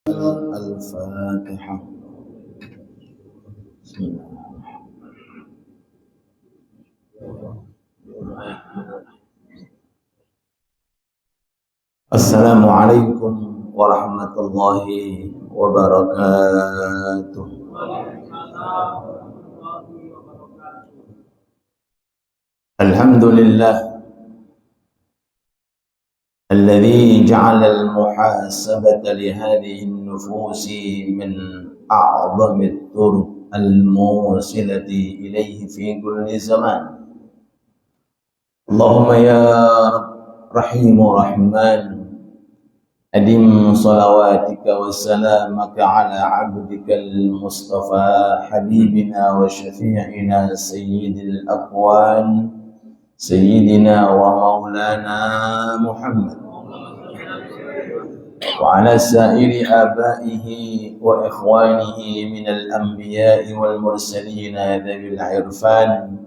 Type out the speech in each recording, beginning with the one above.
الفاتحة. السلام عليكم ورحمة الله وبركاته. الحمد لله الذي جعل المحاسبة لهذه النفوس من أعظم الطرق الموصلة إليه في كل زمان. اللهم يا رحيم رحمن أدم صلواتك وسلامك على عبدك المصطفى حبيبنا وشفيعنا سيد الأكوان سيدنا ومولانا محمد وعلى سائر آبائه وإخوانه من الأنبياء والمرسلين ذوي العرفان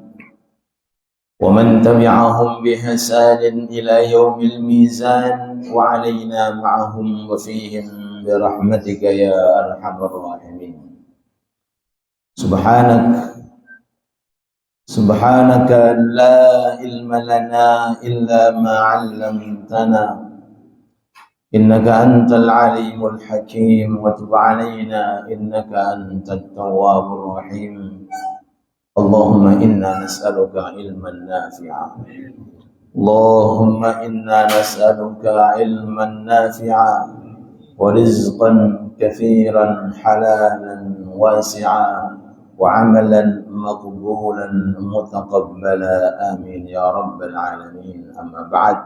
ومن تبعهم بإحسان إلى يوم الميزان وعلينا معهم وفيهم برحمتك يا أرحم الراحمين. سبحانك لا علم لنا إلا ما علمتنا إنك أنت العليم الحكيم وتب علينا إنك أنت التواب الرحيم. اللهم إنا نسألك علما نافعا اللهم إنا نسألك علما نافعا ورزقا كثيرا حلالا واسعا وعملا مقبولا متقبلا آمين يا رب العالمين. أما بعد،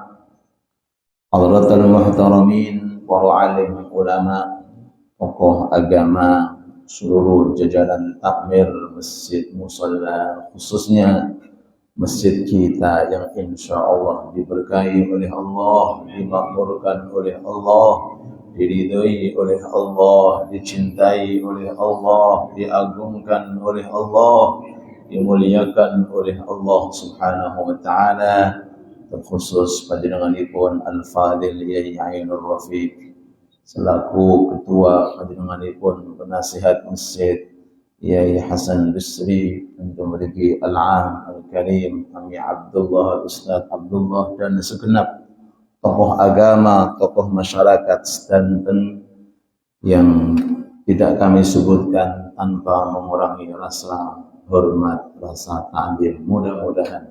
حضرات المحترمين, para alim ulama, tokoh agama, seluruh jajaran takmir masjid musalla, khususnya masjid kita yang insya Allah diberkahi oleh Allah, dimakmurkan oleh Allah, diridhoi oleh Allah, dicintai oleh Allah, diagungkan oleh Allah, dimuliakan oleh Allah Subhanahu wa taala. Terkhusus panjenenganipun Al-Fadil Yai Ainur Rafiq selaku ketua panjenenganipun penasihat masjid Yai Hasan Bisri, tentu memiliki Al-Am Al-Karim Ami Abdullah, Ustaz Abdullah, dan segenap tokoh agama, tokoh masyarakat Stanton yang tidak kami sebutkan tanpa mengurangi rasa hormat, rasa ta'zim. Mudah-mudahan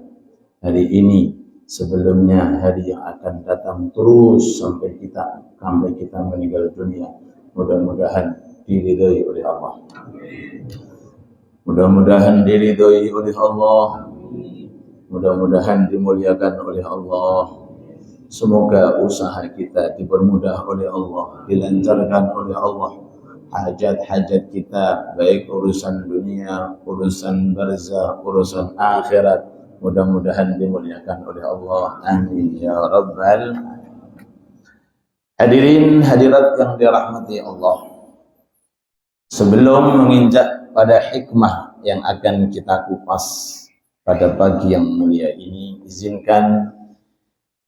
hari ini sebelumnya hari yang akan datang terus sampai kita meninggal dunia, mudah-mudahan diridhoi oleh Allah. Mudah-mudahan diridhoi oleh Allah. Mudah-mudahan dimuliakan oleh Allah. Semoga usaha kita dipermudah oleh Allah, dilancarkan oleh Allah. Hajat-hajat kita, baik urusan dunia, urusan barzakh, urusan akhirat, mudah-mudahan dimuliakan oleh Allah. Amin ya rabbal hadirin hadirat yang dirahmati Allah. Sebelum menginjak pada hikmah yang akan kita kupas pada pagi yang mulia ini, izinkan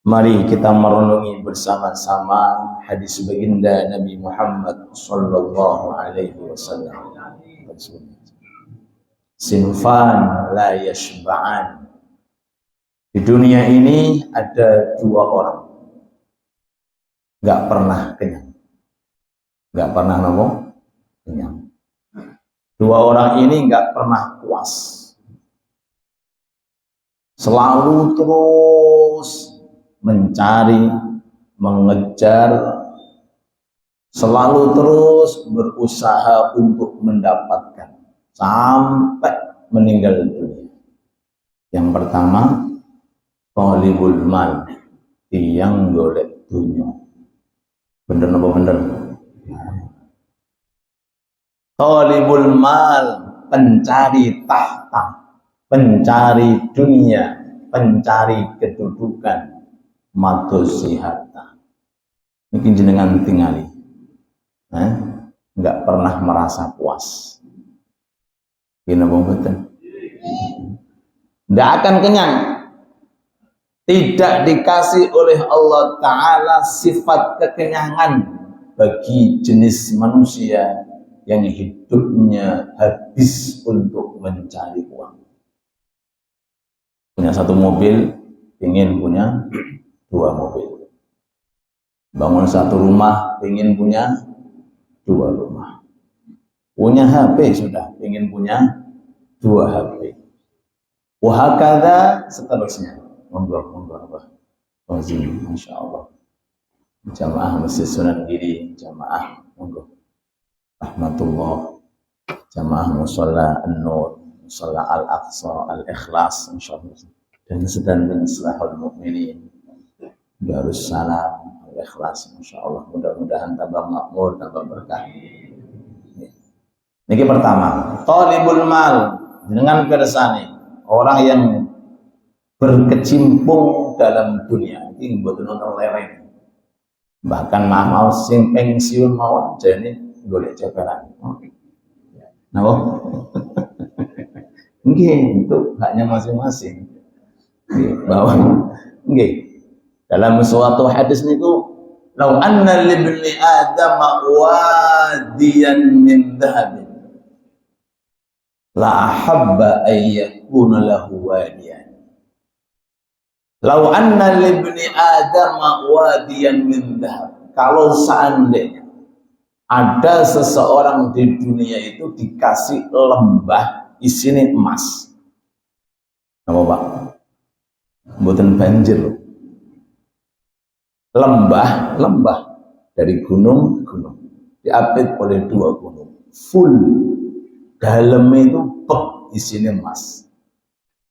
mari kita merenungi bersama-sama hadis baginda Nabi Muhammad sallallahu alaihi wasallam. Sinfan la yashba'an. Di dunia ini ada dua orang nggak pernah kenyang, nggak pernah kenyang. Dua orang ini nggak pernah puas, selalu terus mencari, mengejar, selalu terus berusaha untuk mendapatkan sampai meninggal dunia. Yang pertama, talibul mal, yang golek dunia. Bener apa bener? Talibul mal, pencari tahta, pencari dunia, pencari kedudukan, matusihata. Mungkin jenengan tingali, nggak pernah merasa puas. Gini betul? Nggak akan kenyang. Tidak dikasih oleh Allah Ta'ala sifat kekenyangan bagi jenis manusia yang hidupnya habis untuk mencari uang. Punya satu mobil, ingin punya dua mobil. Bangun satu rumah, ingin punya dua rumah. Punya HP sudah, ingin punya dua HP. Wahakadha seterusnya. Monggo apa? Masya Allah. Jamaah Masjid Sunan Giri, jamaah monggo. Rahmatullah. Jamaah Musalla An-Nur, Musalla Al-Aqsa, Al-Ikhlas, insyaallah. Dan sedang Islahul Mukminin, Darussalam, Al-Ikhlas, insyaallah. Mudah-mudahan tambah makmur, tambah berkah. Ini pertama, talibul mal, dengan kersane orang yang berkecimpung dalam dunia ini buat nonton lereng. Bahkan mau sing pensiun mau jadi golek ceperan. Napa? Nggih, itu haknya masing-masing. Bahwa nggih. Dalam suatu hadis niku, "Lau anna libni Adam wadiyan min dhahabin la habba ayyakuna lahu wadiyan." Lau anna libni Adam wadiyan min dhahab. Kalau seandainya ada seseorang di dunia itu dikasih lembah isinya emas. Apa Pak? Mboten banjir loh. Lembah dari gunung ke gunung. Diapit oleh dua gunung. Full. Dalamnya itu pek isinya emas.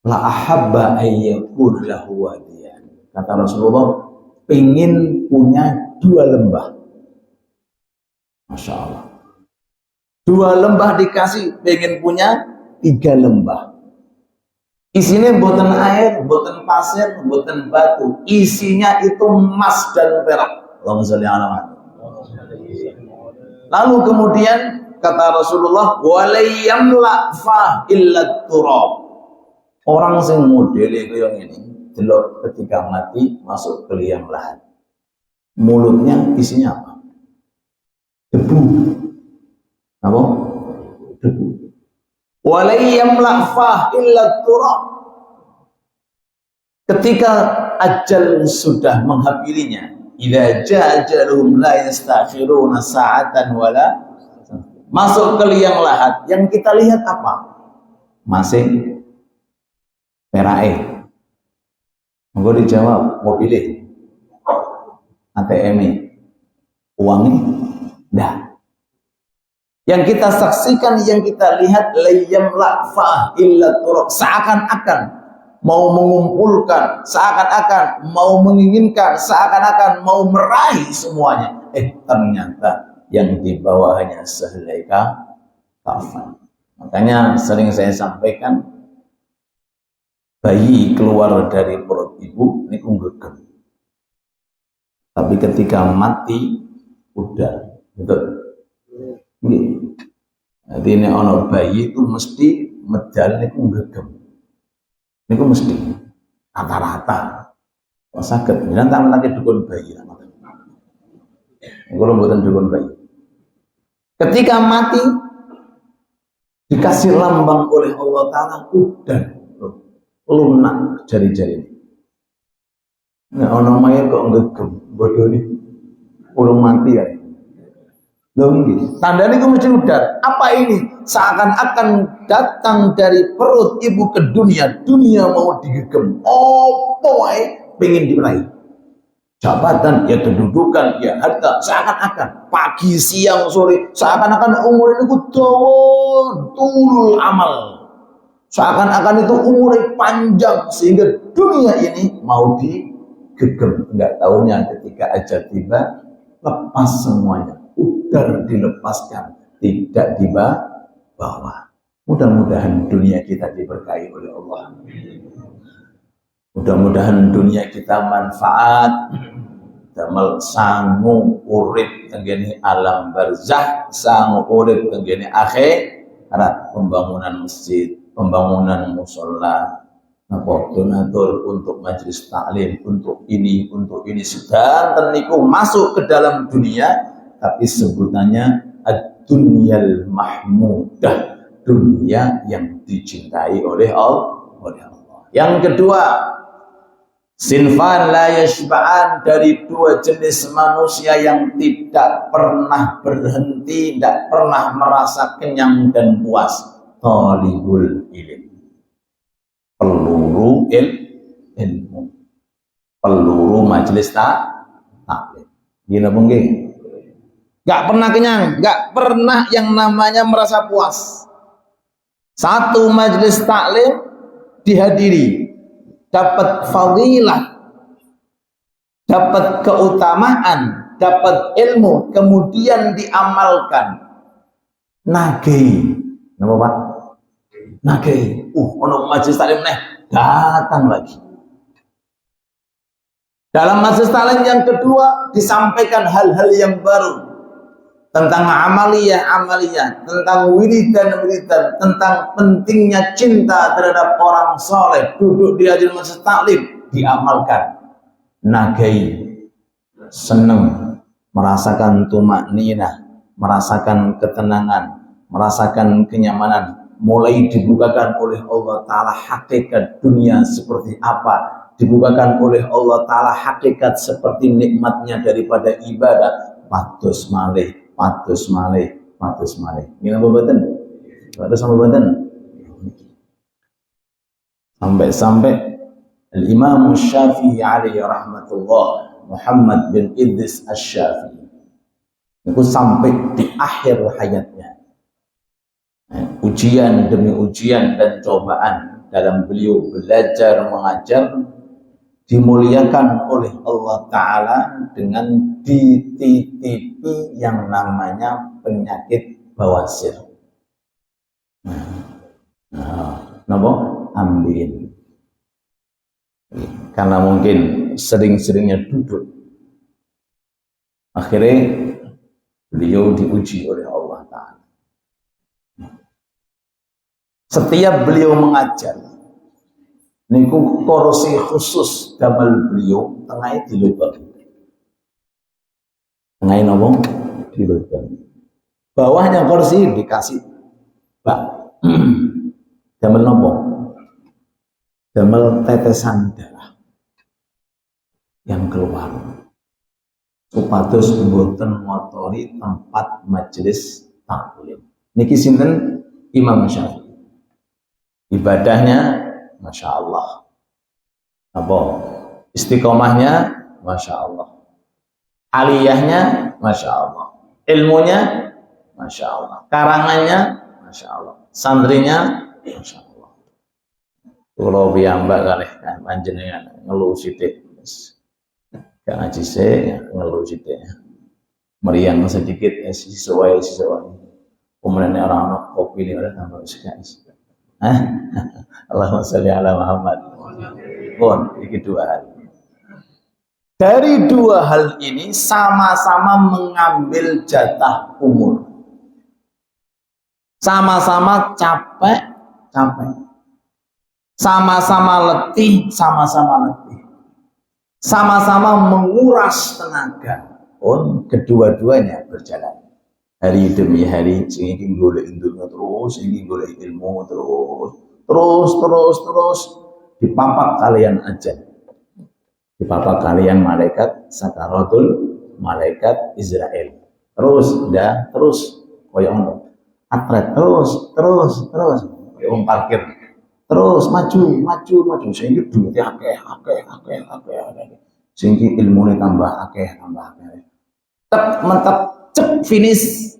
La ahabba ayyakun lahu wadiyan. Kata Rasulullah, pengen punya dua lembah. Masya Allah. Dua lembah dikasih, pengen punya tiga lembah. Isinya buatan air, buatan pasir, buatan batu. Isinya itu emas dan perak. Allahumma sholli ala Muhammad. Lalu kemudian kata Rasulullah, walayyamla fa illa turab. Orang sing modele kaya ngene, delok ketika mati masuk ke liang lahat. Mulutnya isinya apa? Debu. Apa? Debu. Walayyamla fa illa turab. Ketika ajal sudah menghampirinya, idza jaa ajaluhum la yastakhiruna sa'atan wala, masuk ke liang lahat, yang kita lihat apa? Masih perae. Monggo dijawab, mobilnya, ATM-nya, uangnya, dah. Yang kita saksikan, yang kita lihat, layyam la'fah illa turab, seakan-akan mau mengumpulkan, seakan-akan mau menginginkan, seakan-akan mau meraih semuanya. Ternyata yang dibawa hanya sehelai kafan. Makanya sering saya sampaikan, bayi keluar dari perut ibu ini gegem. Tapi ketika mati udah, betul. Jadi ini ono bayi itu mesti medal niku gegem. Niku mesti rata-rata. Kok saged jenengan tangan-tangan dukun bayi. Kalau mboten dukun bayi. Ketika mati dikasih lambang oleh Allah Ta'ala udah lunak jari-jari. Nah, ono mayat kok gegem, bodoh nih, urung mati ya. Tanda ini mesti udar. Apa ini? Seakan-akan datang dari perut ibu ke dunia, dunia mau digegem. Oh, boy, pengen diraih. Jabatan, ya kedudukan, ya harta, seakan-akan pagi, siang, sore, seakan-akan umur ini tulul amal. Seakan-akan itu umurnya panjang sehingga dunia ini mau digegem. Enggak tahunya ketika ajal tiba lepas semuanya, udar dilepaskan, tidak dibawa. Mudah-mudahan dunia kita diberkahi oleh Allah. Mudah-mudahan dunia kita manfaat, damel sangu urip tenggene alam barzah, sangu urip tenggene akhirat, pembangunan masjid, pembangunan musola, donatur untuk majelis taklim, untuk ini, sedang terniku masuk ke dalam dunia tapi sebutannya ad-dunyal mahmudah, dunia yang dicintai oleh Allah. Yang kedua, sinfan la yashba'an, dari dua jenis manusia yang tidak pernah berhenti, tidak pernah merasa kenyang dan puas. Talibul ilm, peluru ilmu, peluru majelis taklim. Gini mungkin gak pernah kenyang, gak pernah yang namanya merasa puas. Satu majelis taklim dihadiri, dapat fadilah, dapat keutamaan, dapat ilmu, kemudian diamalkan. Nagih, nama Pak? Nagih. Ono majelis taklim datang lagi. Dalam majelis taklim yang kedua disampaikan hal-hal yang baru tentang amaliyah, tentang wiridan, tentang pentingnya cinta terhadap orang soleh. Duduk di majelis taklim diamalkan. Nagai, senang, merasakan tumakninah, merasakan ketenangan, merasakan kenyamanan. Mulai dibukakan oleh Allah Ta'ala hakikat dunia seperti apa, dibukakan oleh Allah Ta'ala hakikat seperti nikmatnya daripada ibadah. Patus malih. Ini apa badan? Patus sama badan. Sampai Al-Imam Syafi'i alaihi rahmatullah, Muhammad bin Idris Asy-Syafi'i, itu sampai di akhir hayatnya, ujian demi ujian dan cobaan dalam beliau belajar mengajar, dimuliakan oleh Allah Ta'ala dengan dititipi yang namanya penyakit bawasir. Napa? Ambil. Karena mungkin sering-seringnya duduk, akhirnya beliau diuji oleh Allah Ta'ala. Setiap beliau mengajar, niku kursi khusus damel beliau tengahnya dilubang. Tengahnya ngomong dilubang. Bawahnya kursi dikasih bak. Damel nopo? Damel tetesan darah yang keluar. Supados mboten motori tempat majelis taklim. Niki sinten? Imam Syafi'i. Ibadahnya Masya Allah. Apa? Istiqomahnya Masya Allah. Aliyahnya Masya Allah. Ilmunya Masya Allah. Karangannya Masya Allah. Santrinya Masya Allah. Kalau piyambak kalih panjenengan ngeluh sithik. Gak ngaji saya ngeluh sithik. Meriang sedikit sesuai. Kemudian orang kopi ini ada tambah sekali. Allahumma sholli ala Muhammad. Ini dua hal. Dari dua hal ini sama-sama mengambil jatah umur. Sama-sama capek. Sama-sama letih. Sama-sama menguras tenaga. Kedua-duanya berjalan. Hari demi hari, sing iki golek ilmu terus, sing iki golek ilmu terus dipapak kalian aja. Dipapak kalian malaikat sakaratul, malaikat Israel. Terus koyo ngono. Atret terus koyo wong parkir. Terus maju sing iki duwite akeh. Sing iki ilmune tambah akeh. Mantap cep finish.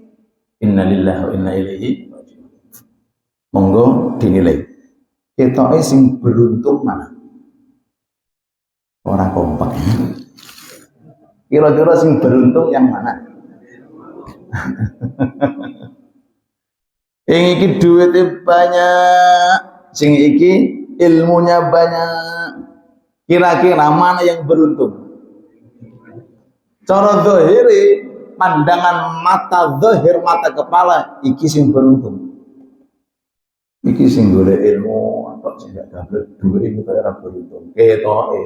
Innalillahi wa inna ilaihi raji'un. Monggo dinilai. Ketoke sing beruntung mana? Orang kompak. Kira-kira sing beruntung yang mana? Yang iki duitnya banyak, sing iki ilmunya banyak. Kira-kira mana yang beruntung? Cara zahiri, pandangan mata zahir, mata kepala, iki sing beruntung. Iki sing golek ilmu, atau sing gak dapat duit itu ora beruntung. Ketoke.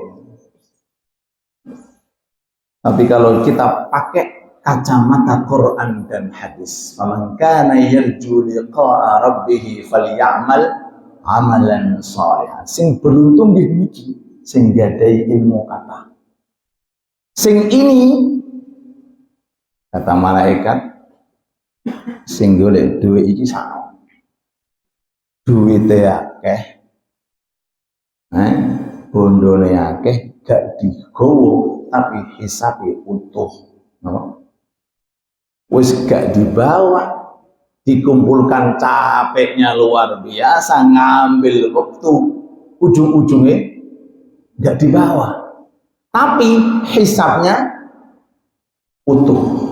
Tapi kalau kita pakai kacamata Quran dan hadis. Faman kana yarju liqa'a rabbih falyamal amalan shalihan. Sing beruntung nggih niki sing gadai ilmu kata. Sing ini kata malaikat sing golek duwe iki sak. Duwite akeh. Bondone akeh gak digowo tapi hisabe utuh. Napa? Wis gak dibawa, dikumpulkan capeknya luar biasa, ngambil waktu ujung-ujungnya gak dibawa, tapi hisabnya utuh.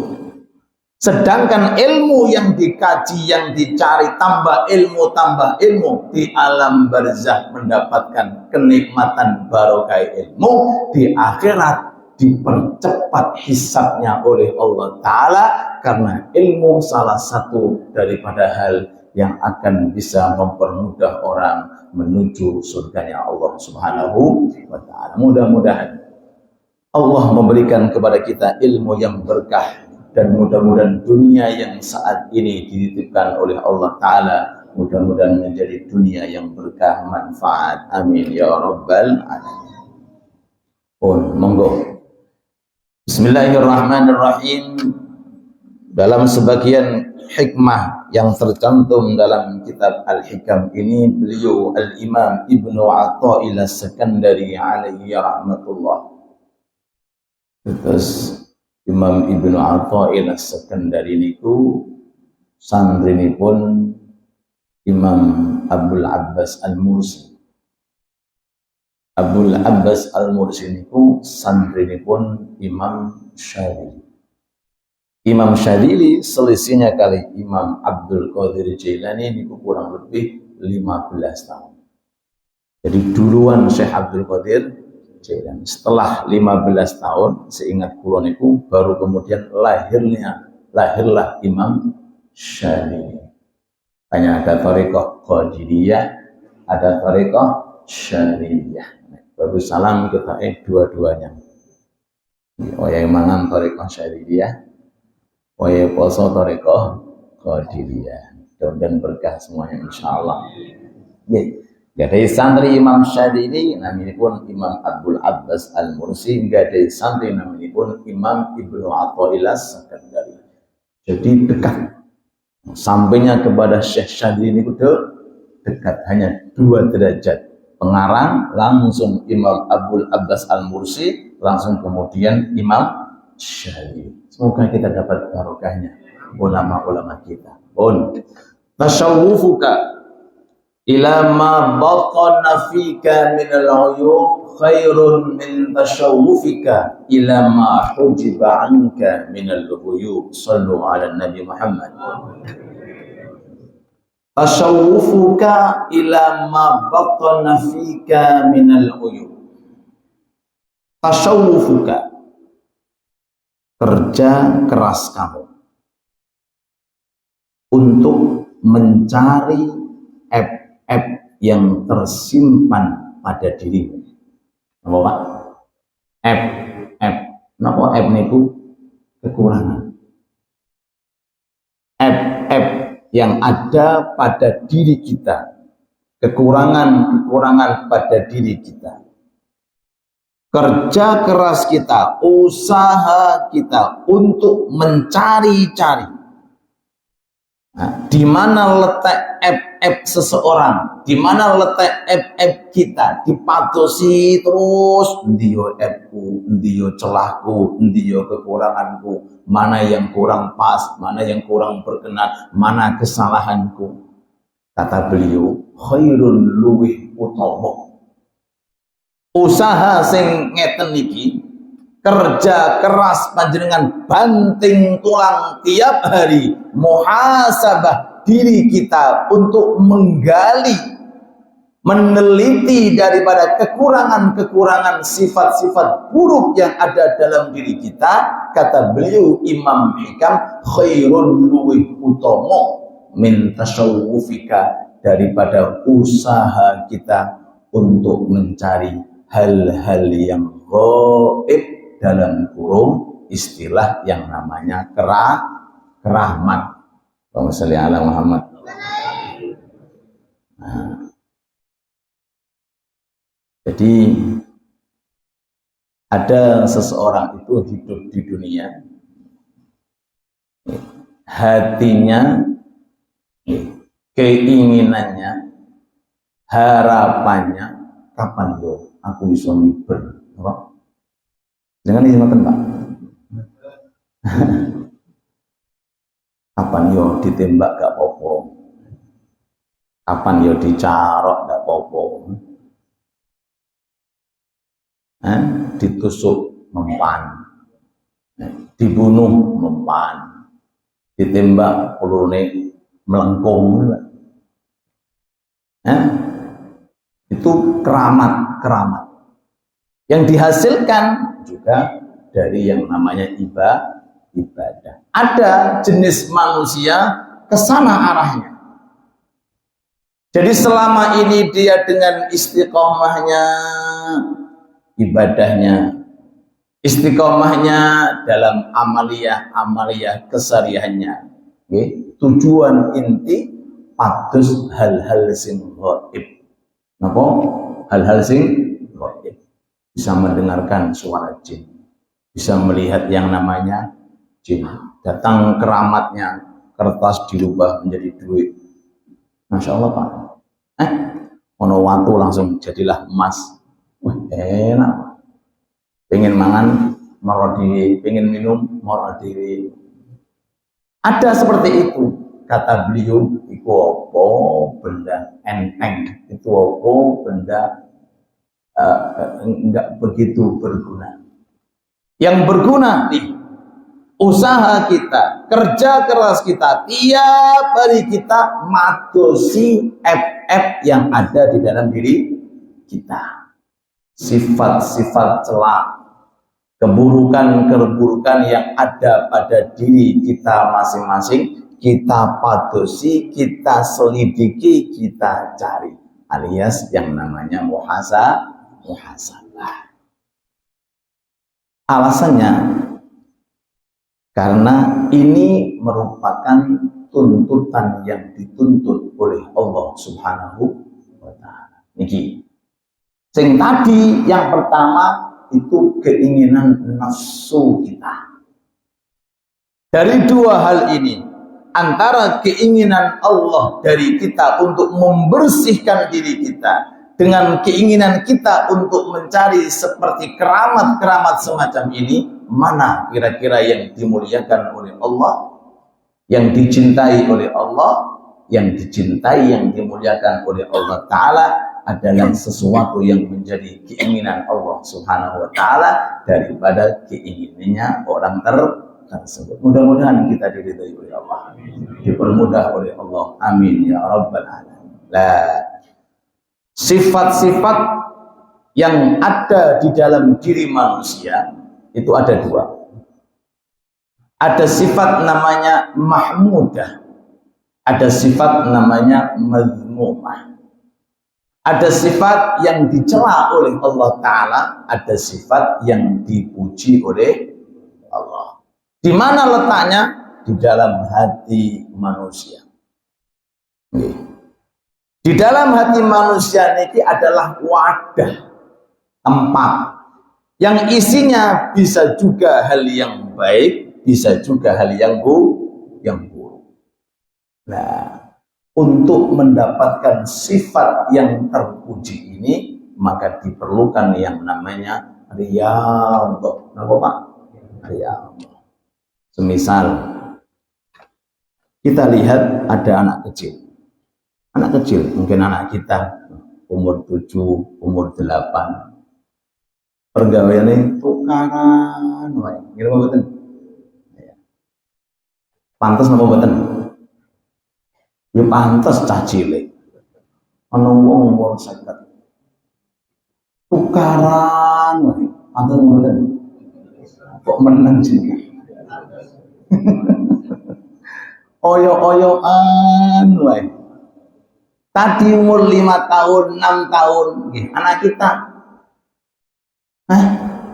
Sedangkan ilmu yang dikaji, yang dicari, tambah ilmu di alam barzah mendapatkan kenikmatan barokah ilmu, di akhirat dipercepat hisabnya oleh Allah Ta'ala, karena ilmu salah satu daripada hal yang akan bisa mempermudah orang menuju surganya Allah Subhanahu wa Ta'ala. Mudah-mudahan Allah memberikan kepada kita ilmu yang berkah, dan mudah-mudahan dunia yang saat ini dititipkan oleh Allah Ta'ala mudah-mudahan menjadi dunia yang berkah manfaat. Amin ya rabbal alamin. Monggo. Bismillahirrahmanirrahim. Dalam sebagian hikmah yang tercantum dalam kitab Al-Hikam ini, beliau Al-Imam Ibnu Athaillah As-Sakandari alaihi rahmatullah. Terus Imam Ibnu Athaillah As-Sakandari niku santrinipun Imam Abdul Abbas Al-Mursi. Abdul Abbas Al-Mursi niku santrinipun Imam Syadili. Imam Syadili selisihnya kali Imam Abdul Qadir Jailani niku kurang lebih 15 tahun. Jadi duluan Syekh Abdul Qadir Jailani. Setelah 15 tahun, seingat kula niku baru kemudian lahirlah Imam Syadili. Hanya ada thariqah Qadiriyah, ada thariqah Syadiliyah. Baru salam kita dua-duanya. Waya mangan thariqah Syadiliyah, waya poso thariqah Qadiriyah. Dan berkah semuanya insyaallah. Nggih. Gadai santri Imam Syadili naminipun Imam Abdul Abbas Al-Mursi, gadai santri naminipun Imam Ibnu Athaillah As-Sakandari. Jadi dekat. Sampainya kepada Syekh Syadili itu dekat, hanya 2 derajat. Pengarang langsung Imam Abdul Abbas Al-Mursi, langsung kemudian Imam Syadili. Semoga kita dapat barokahnya ulama-ulama kita. Tasyawufuka ila ma batana fika min al-uyub khairun min tasyawufika ila ma hujiba anka min al-ghuyub. Sallu ala Nabi Muhammad. Tasyawufuka ila ma batana fika min al-uyub. Tasyawufuka, kerja keras kamu untuk mencari aib yang tersimpan pada dirimu. Napa Pak? Aib. Napa aib niku? Kekurangan. Aib yang ada pada diri kita. Kekurangan pada diri kita. Kerja keras kita, usaha kita untuk mencari-cari. Nah, di mana letak aib seseorang, di mana letak aib kita, dipatosi terus, ndiyo aibku, ndiyo celahku, ndiyo kekuranganku, mana yang kurang pas, mana yang kurang berkenan, mana kesalahanku. Kata beliau, khairun luwih utama. Usaha sing ngeten iki, kerja keras panjenengan banting tulang tiap hari, muhasabah diri kita untuk menggali, meneliti daripada kekurangan-kekurangan sifat-sifat buruk yang ada dalam diri kita. Kata beliau Imam Hikam, khairun luwih utama min tasyawufika, daripada usaha kita untuk mencari hal-hal yang gaib dalam kurung istilah yang namanya keramat. Allahumma sholli ala Muhammad. Nah, jadi ada seseorang itu hidup di dunia, hatinya, keinginannya, harapannya, kapan yo aku bisa miber, apa? Jangan dimakan Pak. Kapan yo ditembak gak apa-apa, kapan yo dicarok gak apa-apa, ditusuk mempan, dibunuh mempan, ditembak pelune melengkung. Itu keramat yang dihasilkan juga dari yang namanya ibadah. Ada jenis manusia ke sana arahnya. Jadi selama ini dia dengan istiqomahnya ibadahnya, istiqomahnya dalam amaliyah kesehariannya, tujuan inti patus hal-hal sing ghaib. Napa? Hal-hal sing ghaib. Bisa mendengarkan suara jin, bisa melihat yang namanya jin. Datang keramatnya, kertas dirubah menjadi duit. Masya Allah Pak. Ono watu langsung jadilah emas. Wah enak. Pengen mangan marah diri, pengen minum marah diri. Ada seperti itu. Kata beliau, itu apa benda enteng, itu apa benda enggak begitu berguna. Yang berguna nih, usaha kita, kerja keras kita, tiap hari kita madosi app yang ada di dalam diri kita. Sifat-sifat celak, keburukan-keburukan yang ada pada diri kita masing-masing, kita padosi, kita selidiki, kita cari, alias yang namanya muhasabah. Alasannya karena ini merupakan tuntutan yang dituntut oleh Allah Subhanahu wa Ta'ala. Niki. Sing tadi yang pertama itu keinginan nafsu kita. Dari dua hal ini, antara keinginan Allah dari kita untuk membersihkan diri kita dengan keinginan kita untuk mencari seperti keramat-keramat semacam ini, mana kira-kira yang dimuliakan oleh Allah, yang dicintai oleh Allah, yang dicintai, yang dimuliakan oleh Allah Ta'ala adalah sesuatu yang menjadi keinginan Allah Subhanahu wa Ta'ala daripada keinginannya orang tersebut. Mudah-mudahan kita diridhai oleh Allah, dipermudah oleh Allah. Amin ya rabbal alamin. Sifat-sifat yang ada di dalam diri manusia itu ada dua. Ada sifat namanya mahmudah, ada sifat namanya mazmumah. Ada sifat yang dicela oleh Allah Ta'ala, ada sifat yang dipuji oleh Allah. Di mana letaknya? Di dalam hati manusia. Di dalam hati manusia ini adalah wadah, tempat yang isinya bisa juga hal yang baik, bisa juga hal yang buruk. Nah, untuk mendapatkan sifat yang terpuji ini, maka diperlukan yang namanya riyadhah. Apa Pak? Riyadhah. Semisal kita lihat ada anak kecil, mungkin anak kita umur 7, umur 8, pergaulannya tukaran, ngira mboten. Pantes napa mboten? Ya pantes cah cilik. Ana wong umur 50. Tukaran, pantes mboten. Kok meneng jenenge? Oyo-oyoan wae. Tadi umur 5 tahun, 6 tahun, anak kita.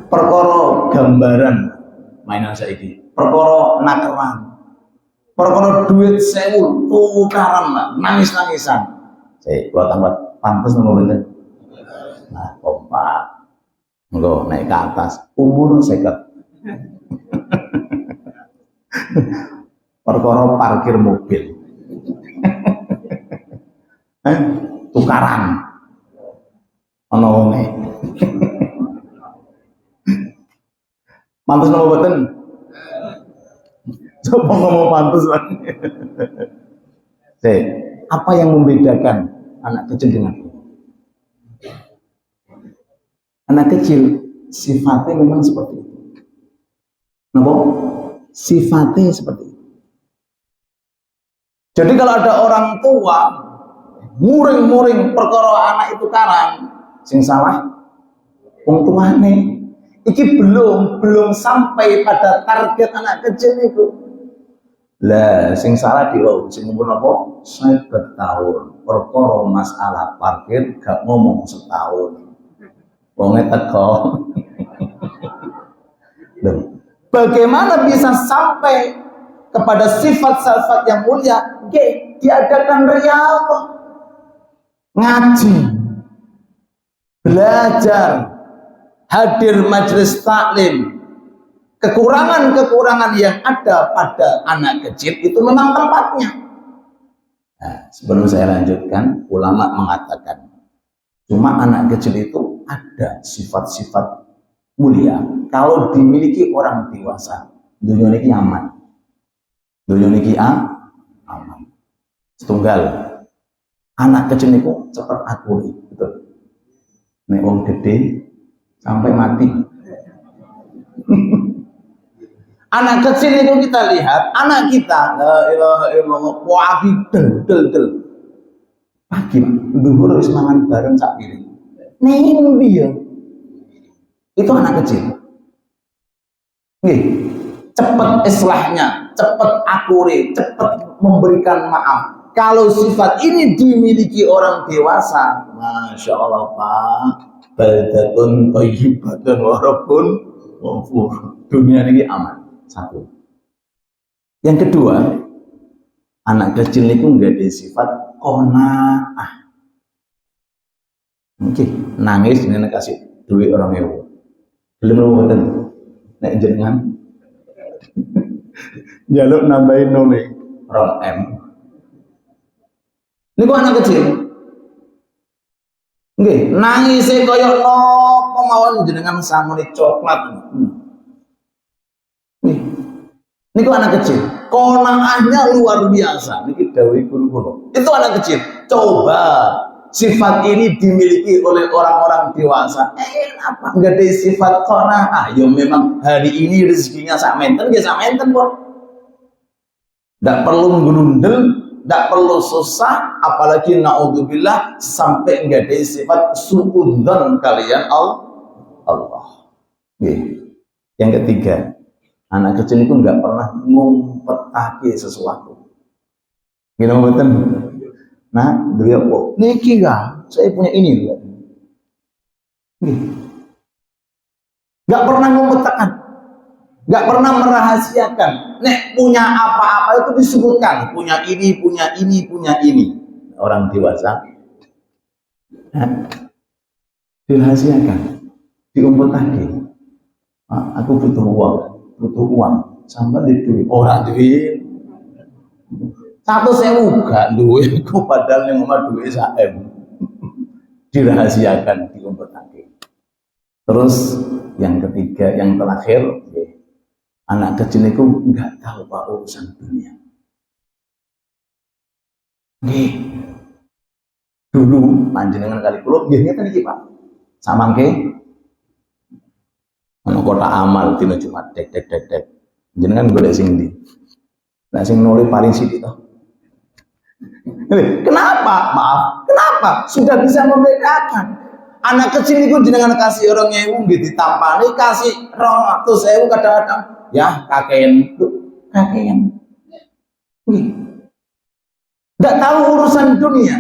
Perkara gambaran mainan saiki. Perkara nakeran. Perkara duit 1000 tukaran lah, nangis-nangisan. Saya kula tambah pantes nopo mboten. Nah, kompak. Engko naik ke atas, umur 50. Perkara parkir mobil. Tukaran. Ana wonge. Pantes nopo mboten? Coba ngomong pantes Pak. Apa yang membedakan anak kecil dengan anak kecil? Sifatnya memang seperti itu. Kenapa? Sifatnya seperti itu. Jadi kalau ada orang tua muring-muring perkara anak itu karang, sing salah wong tuane. Iki belum sampai pada target anak kecil itu. Lah sing salah di wong sing umur apa? 50 tahun. Perkara masalah parkir gak ngomong setahun. Wonge teko. Bagaimana bisa sampai kepada sifat-sifat yang mulia? Diadakan riyadhah, ngaji, belajar, hadir majelis taklim. Kekurangan-kekurangan yang ada pada anak kecil itu memang tempatnya. Nah, sebelum saya lanjutkan, ulama mengatakan cuma anak kecil itu ada sifat-sifat mulia kalau dimiliki orang dewasa. Dunia ini aman. Dunia ini aman. Setunggal anak kecil itu cepat akuri, betul. Nek wong gede sampai mati. Anak kecil itu kita lihat, anak kita la ilaha illallah wagi del. Pagi dhuwur wis mangan bareng sak piring. Ning dia itu anak kecil. Nggih, cepet islahnya, cepet akure, cepet memberikan maaf. Kalau sifat ini dimiliki orang dewasa, masya Allah Pak, baldatun thayyibatun wa rabbun ghafur. Dunia ini aman. Satu. Yang kedua, anak kecil itu nggak ada sifat qanaah. Mungkin nangis dengan kasih duit orang ewo. Belum mboten. Nek jenengan jaluk nambahin nole orang M. Niku anak kecil. Nggih, nangis kaya napa mawon jenengan sangune coklat. Niku anak kecil, qanaahnya luar biasa. Niki dawuh guru kula. Itu anak kecil. Coba sifat ini dimiliki oleh orang-orang dewasa. Apa enggak ada sifat qanaah? Ya memang hari ini rezekinya sak menten, ya sak menten kok. Enggak perlu ngrundel, enggak perlu susah, apalagi naudzubillah sampai enggak ada sifat suudzon kalian Allah. Yang ketiga, anak kecil itu nggak pernah ngumpetake sesuatu. Gini betul. Nah, dia kok niki nggak? Saya punya ini loh. Nggak pernah ngumpetakan, nggak pernah merahasiakan. Nek punya apa-apa itu disebutkan. Punya ini, punya ini, punya ini. Orang dewasa, dirahasiakan, diumpetake. Aku butuh uang sampai di duit orang duit 100.000 gak duit aku padahal yang ngomong duit SM dirahasiakan diumpetake. Terus yang ketiga, yang terakhir, anak kecil itu nggak tahu Pak urusan dunia. Dulu panjenengan kali kula nggih ngeten iki Pak, samangke ana kota amal dina Jumat dek. Jenengan golek sing ndi? Nek sing nulis paling sithik to. Kenapa? Maaf. Kenapa? Sudah bisa membedakan. Anak kecil itu jenengan kasih orang ewu nggih ditampani, kasih 200.000 kadang-kadang ya kakean. Enggak tahu urusan dunia.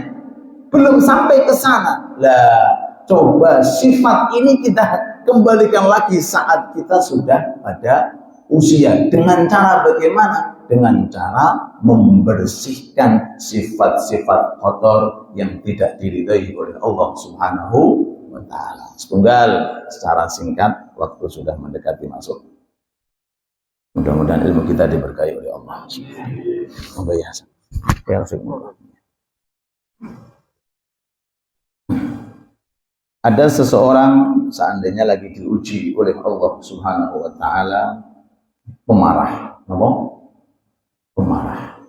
Belum sampai ke sana. Lah, coba sifat ini kita kembalikan lagi saat kita sudah pada usia. Dengan cara bagaimana? Dengan cara membersihkan sifat-sifat kotor yang tidak diridhai oleh Allah Subhanahu wa ta'ala. Setunggal secara singkat, waktu sudah mendekati masuk. Mudah-mudahan ilmu kita diberkahi oleh Allah. Ada seseorang seandainya lagi diuji oleh Allah Subhanahu wa ta'ala, pemarah, pemarah,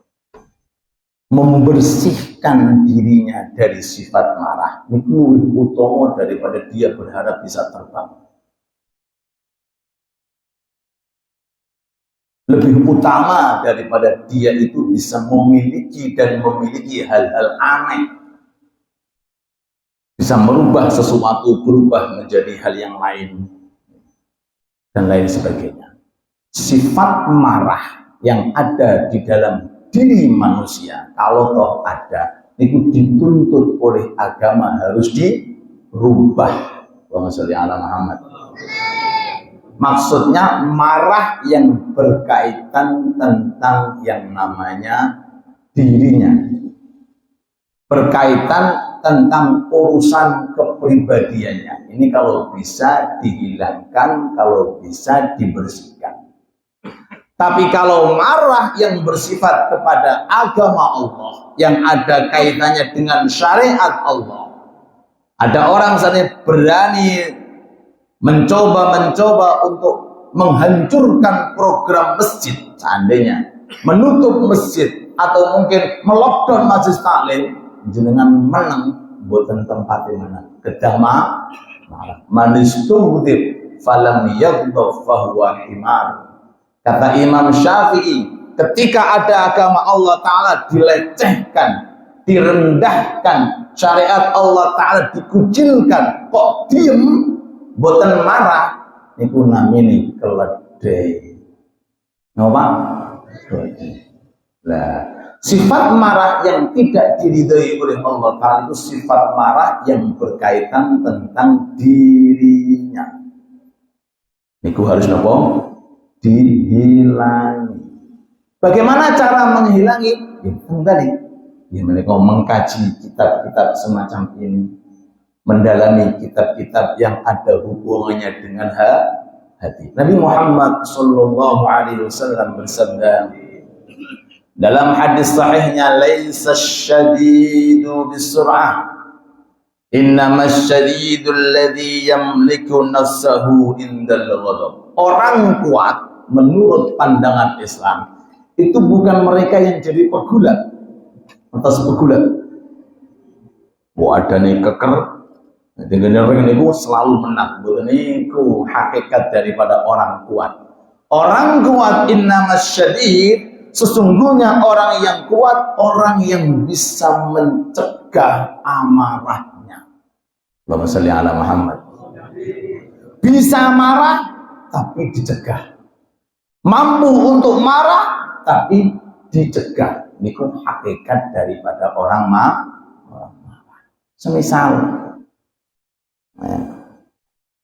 membersihkan dirinya dari sifat marah itu lebih utama daripada dia berharap bisa terbang. Lebih utama daripada dia itu bisa memiliki hal-hal aneh, bisa merubah sesuatu, berubah menjadi hal yang lain dan lain sebagainya. Sifat marah yang ada di dalam diri manusia, kalau toh ada, itu dituntut oleh agama harus dirubah. Allahumma sholli ala Muhammad. Maksudnya marah yang berkaitan tentang yang namanya dirinya, berkaitan tentang urusan kepribadiannya. Ini kalau bisa dihilangkan, kalau bisa dibersihkan. Tapi kalau marah yang bersifat kepada agama Allah, yang ada kaitannya dengan syariat Allah, ada orang saja berani mencoba untuk menghancurkan program masjid, seandainya menutup masjid atau mungkin melockdown majelis taklim, jenengan menang boten tempat di mana kedah marah. Manistudib falam yaghdab fahuwa himar. Kata Imam Syafi'i, ketika ada agama Allah Ta'ala dilecehkan, direndahkan, syariat Allah Ta'ala dikucilkan, kok diem, boten marah, itu namanya keledai. Ngapa? Nah, sifat marah yang tidak diridhai oleh Allah Ta'ala itu sifat marah yang berkaitan tentang dirinya. Niku harus napa? Dihilangi. Bagaimana cara menghilangi? Ya, kembali. Ya, mereka mengkaji kitab-kitab semacam ini, mendalami kitab-kitab yang ada hubungannya dengan hati. Nabi Muhammad Sallallahu Alaihi Wasallam bersabda dalam hadis sahihnya, laisa syadidu bisur'ah, innamas syadidul ladzi yamliku nafsahu indal ghadab. Orang kuat menurut pandangan Islam itu bukan mereka yang jadi pegulat atas pegulat. Ada nih keker, dengan orang itu selalu menang. Itu hakikat daripada orang kuat. Orang kuat innamas syadid, sesungguhnya orang yang kuat, orang yang bisa mencegah amarahnya. Allahumma sholli ala Muhammad. Bisa marah tapi dicegah. Mampu untuk marah tapi dicegah. Ini hakikat daripada orang marah. Semisal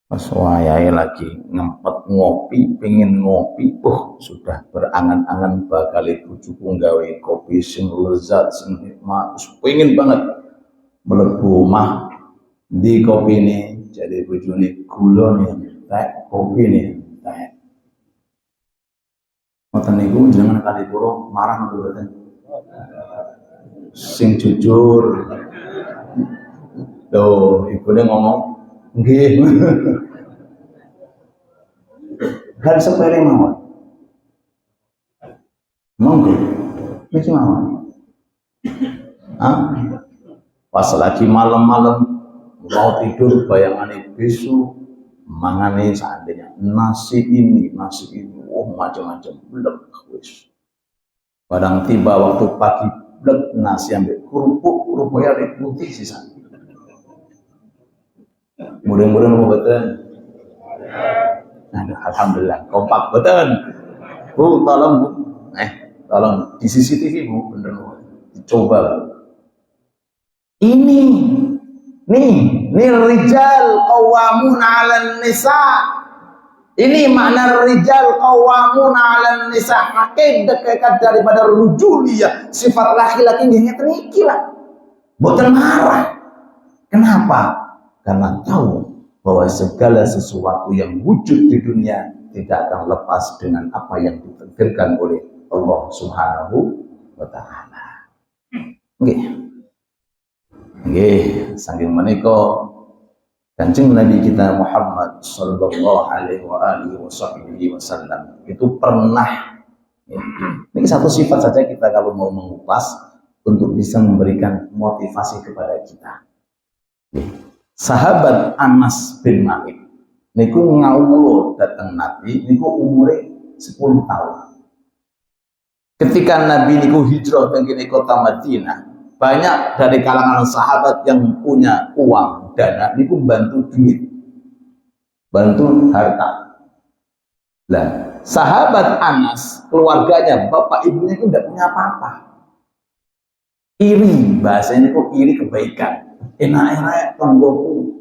pas wayai lagi ngempet ngopi, pengen ngopi, sudah berangan-angan bakal bojoku gawe kopi sing lezat, sing nikmat, pengen banget mlebu omah di kopi ini jadi bojone gula nih, teh kopi nih, teh. Ngoten niku jenengan kali kula marah mboten. Sing jujur. Tuh, ibune ngomong, nggih. Hal sepele mawon. Monggo. Iki mawon. Pas lagi malam-malam mau tidur bayangane besok mangane seandainya nasi ini, macam-macam blek wis. Barang tiba waktu pagi blek nasi ambek kerupuk ya putih sisa. Mudah-mudahan mau betul. Alhamdulillah kompak betul. Bu tolong bu, tolong di CCTV bu, bener bu, dicoba. Ini rijal qawwamun 'alan nisa. Ini makna rijal qawwamuna 'alan nisa, hakikat daripada rujuliyah, sifat laki-laki nggih ngeten iki lah. Mboten marah. Kenapa? Karena tahu bahwa segala sesuatu yang wujud di dunia tidak akan lepas dengan apa yang ditakdirkan oleh Allah Subhanahu wa taala. Nggih. Nggih, saking menika Kanjeng Nabi kita Muhammad sallallahu alaihi wasallam itu pernah, ini satu sifat saja kita kalau mau mengupas untuk bisa memberikan motivasi kepada kita. Sahabat Anas bin Malik niku ngawulo datang Nabi niku umure 10 tahun. Ketika Nabi niku hijrah ke kota Madinah, banyak dari kalangan sahabat yang punya uang dana niku bantu duit, bantu harta. Nah, sahabat Anas, keluarganya, bapak ibunya itu tidak punya apa-apa. Iri, bahasanya itu iri kebaikan. Enak-enak tonggoku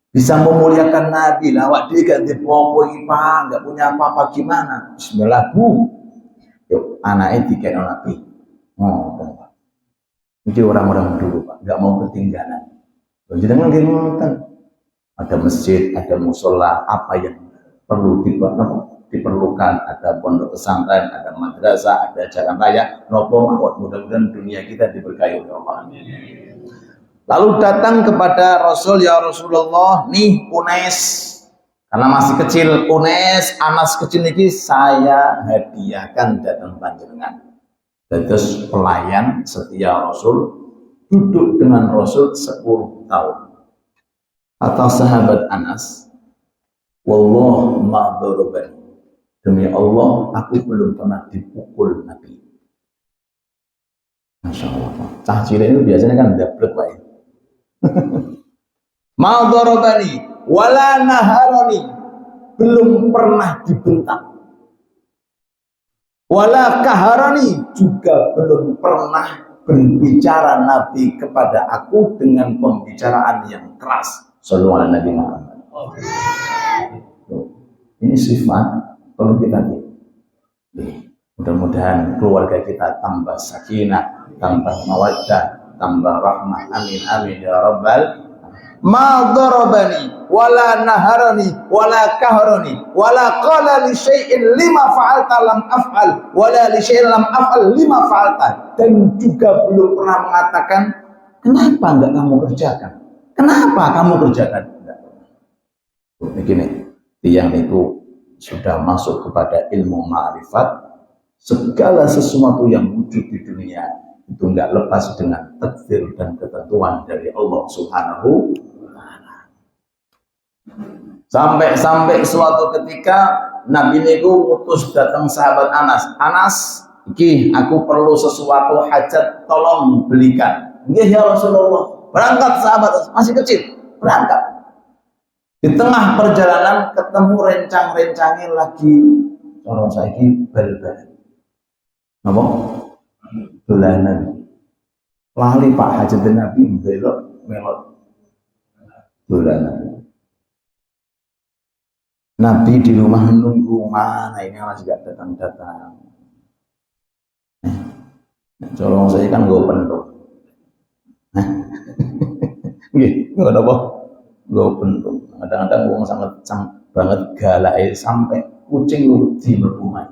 bisa memuliakan Nabi, lawak dia ganti popo ipa, nggak punya apa-apa gimana? Bismillah bu, yuk anaknya dikena Nabi. Jadi orang-orang dulu Pak, nggak mau ketinggalan. Jangan ngomongkan. Ada masjid, ada musola, apa yang perlu diperlukan, ada pondok pesantren, ada madrasah, ada jalan raya. Nopo mawon, mudah-mudahan dunia kita diberkahi oleh Allah. Lalu datang kepada Rasul, ya Rasulullah, nih Unes, karena masih kecil, Unes, Anas kecil ini saya hadiahkan datang panjenengan. Terus pelayan setia Rasul, duduk dengan Rasul 10 tahun. Atau sahabat Anas, wallah ma darabani, demi Allah aku belum pernah dipukul Nabi. Masya Allah, cah cilik itu biasanya kan dablek Pak. Ma darabani wala naharani, belum pernah dibentak. Wala kaharani, juga belum pernah berbicara Nabi kepada aku dengan pembicaraan yang keras. Sallallahu alaihi Nabi Muhammad. Ini sifat perlu kita lihat. Mudah-mudahan keluarga kita tambah sakinah, tambah mawaddah, tambah rahmah. Amin amin ya rabbal. Ma darabani wala naharani wala kaharani wala qala li syai'in lima fa'alta lam af'al wala li syai'in lam af'al lima fa'alta, dan juga belum pernah mengatakan kenapa enggak kamu kerjakan, kenapa kamu kerjakan. Begini, tiang itu sudah masuk kepada ilmu ma'rifat. Segala sesuatu yang wujud di dunia itu enggak lepas dengan takdir dan ketentuan dari Allah Subhanahu wa taala. Sampai suatu ketika Nabi niku utus datang sahabat Anas. Anas, iki aku perlu sesuatu hajat, tolong belikan. Nggih ya Rasulullah. Berangkat sahabat, masih kecil, berangkat. Di tengah perjalanan ketemu rencang-rencangnya lagi orang saiki bal-bal. Apa? Dolanan. Lali Pak hajat Nabi belok melot dolanan. Nabi di rumah nunggu, mana ini masih gak datang-datang. Colong saya kan gue penuh. Nggih, nggak ada apa. Gue penuh. Kadang-kadang gue sangat banget galak sampai kucing lu di rumah.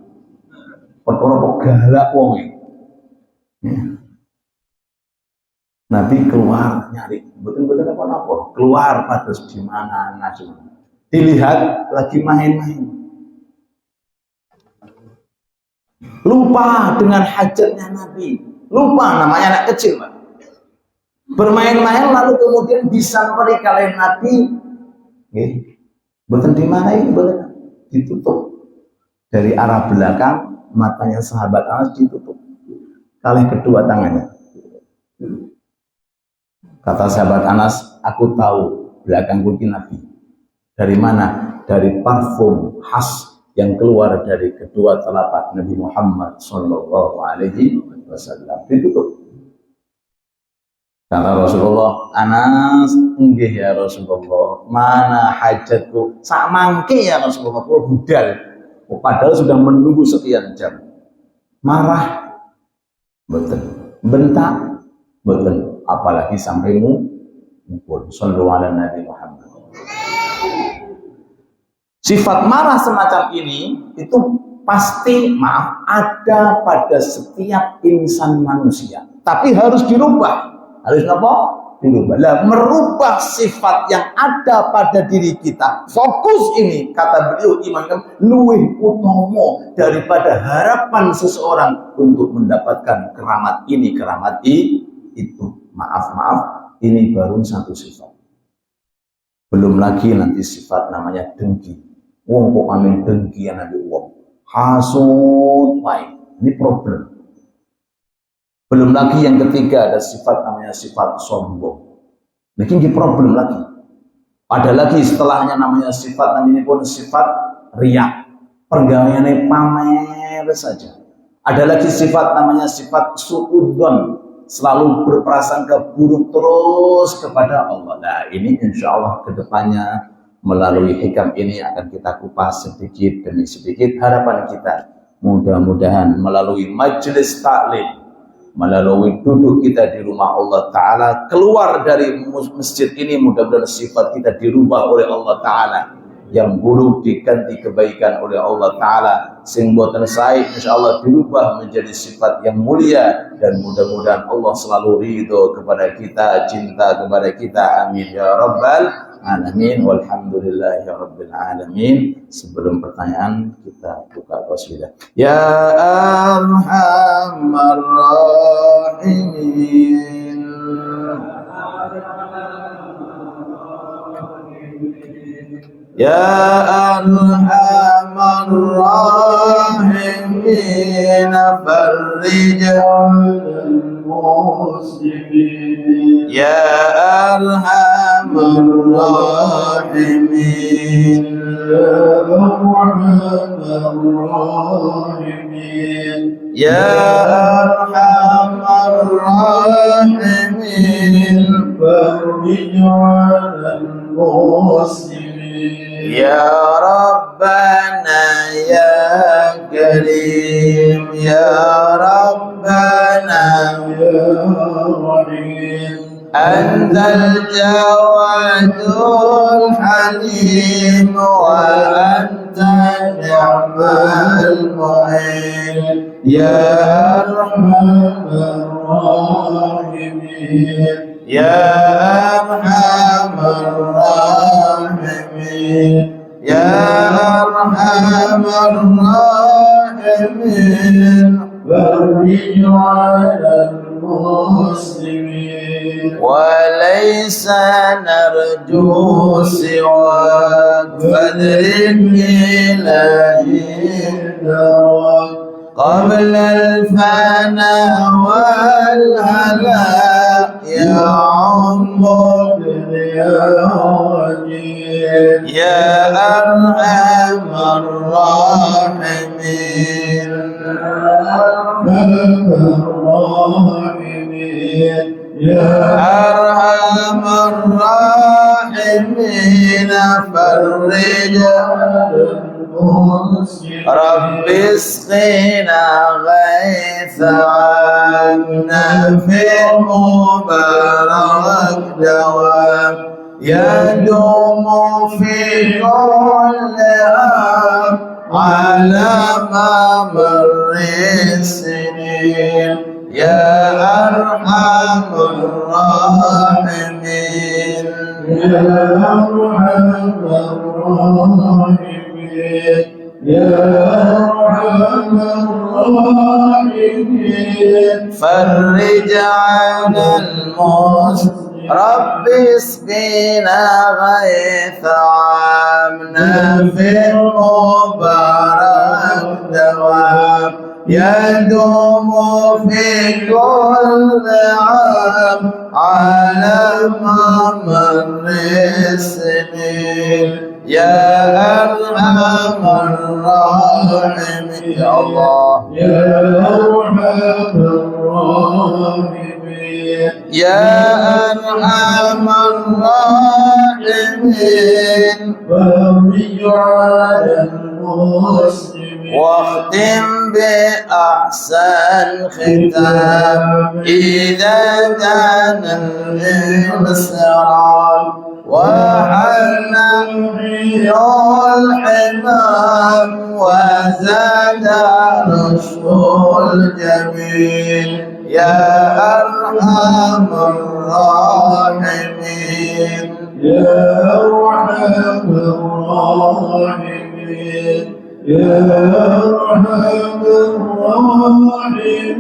Perkara kok galak wong. Nabi keluar nyari, betul-betul apa-apa. Keluar terus di mana Nabi. Dilihat lagi main-main. Lupa dengan hajatnya Nabi. Lupa, namanya anak kecil Pak. Bermain-main lalu kemudian disampaikan kalian Nabi. Betul di mana ini? Betul ditutup. Dari arah belakang matanya sahabat Anas ditutup. Kali kedua tangannya. Kata sahabat Anas, aku tahu belakang kunci Nabi. Dari mana? Dari parfum khas yang keluar dari kedua telapak Nabi Muhammad Sallallahu Alaihi Wasallam. Ditutup. Kata Rasulullah, Anas, enggih ya Rasulullah, mana hajatku? Sak mangke ya Rasulullah, kula budal. Padahal sudah menunggu sekian jam. Marah, betul. Bentak, betul. Apalagi sampai mukul. Sallu ala Nabi Muhammad. Sifat marah semacam ini itu pasti, maaf, ada pada setiap insan manusia. Tapi harus dirubah. Harus apa? Dirubah. Nah, merubah sifat yang ada pada diri kita. Fokus ini, kata beliau Imam luwih utomo daripada harapan seseorang untuk mendapatkan keramat ini, keramat itu. Maaf, ini baru satu sifat. Belum lagi nanti sifat namanya dengki. Wong kok amin dengki yang nabi wong. Hasud, baik. Ini problem. Belum lagi yang ketiga ada sifat namanya sifat sombong. Nah, ini problem lagi. Ada lagi setelahnya namanya sifat, namanya pun sifat riya. Pergaulannya pamer saja. Ada lagi sifat namanya sifat suudzon, selalu berprasangka buruk terus kepada Allah. Nah, ini insya Allah kedepannya melalui hikam ini akan kita kupas sedikit demi sedikit. Harapan kita mudah-mudahan melalui majelis taklim, melalui duduk kita di rumah Allah Ta'ala, keluar dari masjid ini, mudah-mudahan sifat kita dirubah oleh Allah Ta'ala, yang buruk diganti kebaikan oleh Allah Ta'ala, sing boten sae insyaallah dirubah menjadi sifat yang mulia, dan mudah-mudahan Allah selalu ridho kepada kita, cinta kepada kita, amin ya rabbal alamin. Walhamdulillahi rabbil alamin. Sebelum pertanyaan kita buka qasidah. Ya arhamar rahimin, ya arhamar rahimin, farrij muslimin, ya arhamar rahimin, ya arhamar rahimin, farrij muslimin, ya Rabbana ya Karim, ya Rabbana ya Rahim, Antal Jawadul Halim wa Anta Ni'mal Mu'in, ya Arhamar Rahimin, ya Arhamar Rahimin, ya Arhamar Rahimin, farrij 'alal muslimin, wa laysa narju siwak, fadrik ilahi dawak, qabla al-fana wal-halak, ya Ammud ya Wajid, ya Arhamar Rahimin, ya Arhamar Rahimin, farrij Rabbi isqina ghaithan nafi' mubarak dawam, yadumu fi kulli am ala mamri sinin, ya arhamar rahimin, ya arhamar rahimin, ya arhamar rahimin, farrij 'alal muslimin, Rabbi isqina ghaitha 'amna fil mubarak dawam, yadumu fi kulli 'am ala mamri sinin, ya arhamar rahimin, ya Allah يا أرحم الراحمين يا أرحم الراحمين فرج على المسلمين واختم بأحسن ختام إذا كان الانصراف وحل الحمام وزاد رشد الجميل يا أرحم الراحمين يا أرحم الراحمين يا أرحم الراحمين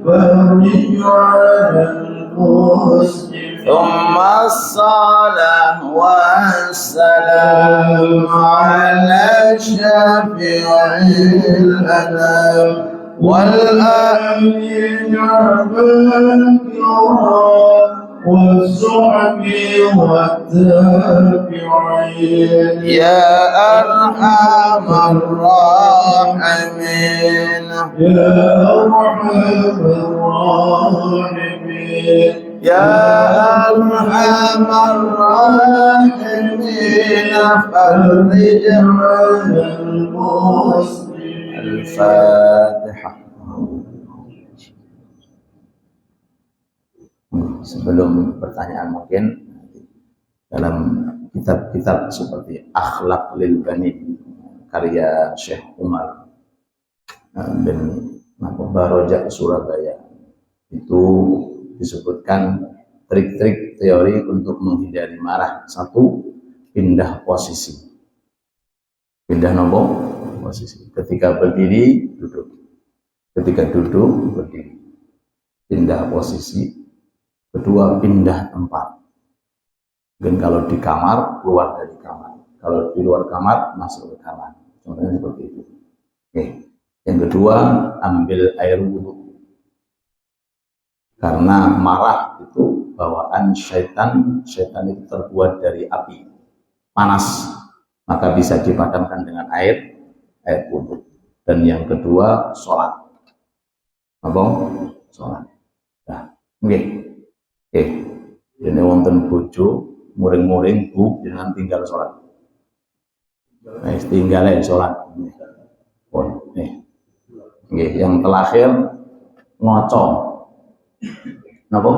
فرج على المسلمين ثم الصلاة والسلام على شفيع الأنام والآل الكرام والصحب والتابعين يا أرحم الراحمين يا أرحم الراحمين يا أرحم الراحمين فرج على المسلمين الفاتحة. Sebelum pertanyaan mungkin dalam kitab-kitab seperti Akhlaq lil Bani karya Syekh Umar bin Baroja Surabaya itu disebutkan trik-trik teori untuk menghindari marah. Satu, pindah posisi. Pindah nomor posisi. Ketika berdiri, duduk. Ketika duduk, berdiri. Pindah posisi. Kedua, pindah tempat. Dan kalau di kamar, keluar dari kamar. Kalau di luar kamar, masuk ke kamar. Contohnya seperti itu. Oke. Yang kedua, ambil air wudhu. Karena marah itu bawaan syaitan. Syaitan itu terbuat dari api panas, maka bisa dipadamkan dengan air wudhu. Dan yang kedua, sholat. Apa? Sholat. Nah, oke. Ini wonten bojo muring-muring bu dengan tinggal sholat. Nah, tinggal sholat. Oh, nih. Yang terakhir ngoco. Napa?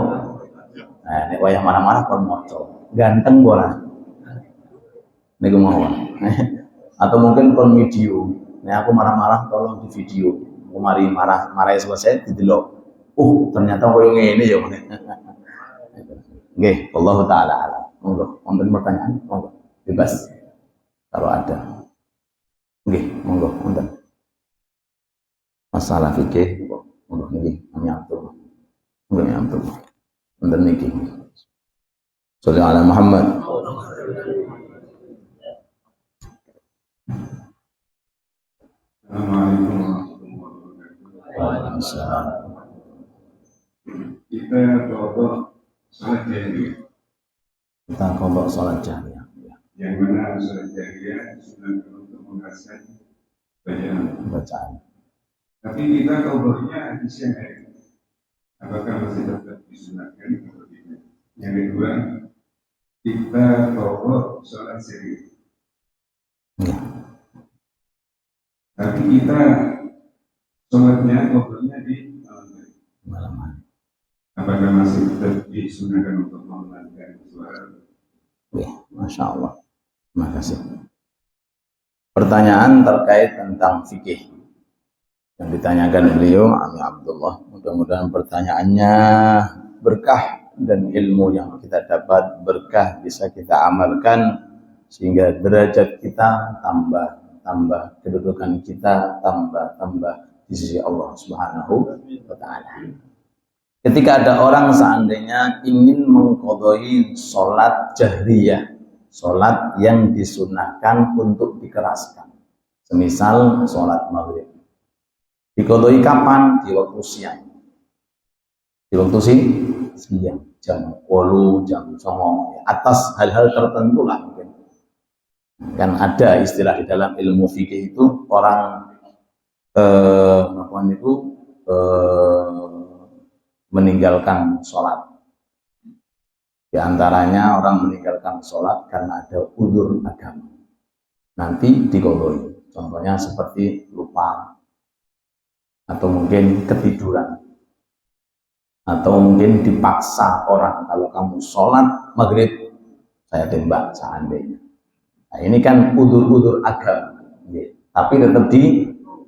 Nah, nek wayah marah-marah kon ngoco. Ganteng ora. Niku mawon. Atau mungkin kon video. Nek aku marah-marah tolong di video. Aku mari marah selesai didelok. Ternyata koyo ngene ya. Nggih, Allah taala alam. Monggo, wonten pertanyaan? Monggo. Bebas. Kalau ada. Nggih, monggo, wonten. Masalah fikih, monggo niki nyatu. Monggo nyatu. Wonten niki. Sholli ala Muhammad. Assalamualaikum warahmatullahi wabarakatuh. Kita coba sholat jahiliyah. Kita kodok sholat jahiliyah. Yang mana sholat jahiliyah sudah untuk mengeraskan bacaan. Tapi kita kodoknya di siang hari. Apakah masih tetap disunahkan atau tidak? Yang kedua, kita kodok sholat serius. Tapi kita sholatnya kodoknya di malam hari. Apakah masih tetap disunahkan untuk memelankan suara? Ya, Masya Allah. Terima kasih. Pertanyaan terkait tentang fikih yang ditanyakan beliau, Ami Abdullah. Mudah-mudahan pertanyaannya berkah dan ilmu yang kita dapat berkah bisa kita amalkan sehingga derajat kita tambah, kedudukan kita tambah di sisi Allah Subhanahu wa Ta'ala. Ketika ada orang seandainya ingin mengqadai sholat jahriyah, sholat yang disunahkan untuk dikeraskan, semisal sholat maghrib, diqadai kapan? Di waktu siang. Di waktu siang, jam 8, jam 9, atas hal-hal tertentu lah mungkin. Kan ada istilah di dalam ilmu fikih itu, orang apa itu meninggalkan sholat. Di antaranya orang meninggalkan sholat karena ada udzur agama. Nanti diqodoi. Contohnya seperti lupa, atau mungkin ketiduran, atau mungkin dipaksa orang, kalau kamu sholat maghrib saya tembak seandainya. Nah, ini kan udzur-udzur agama, tapi tetap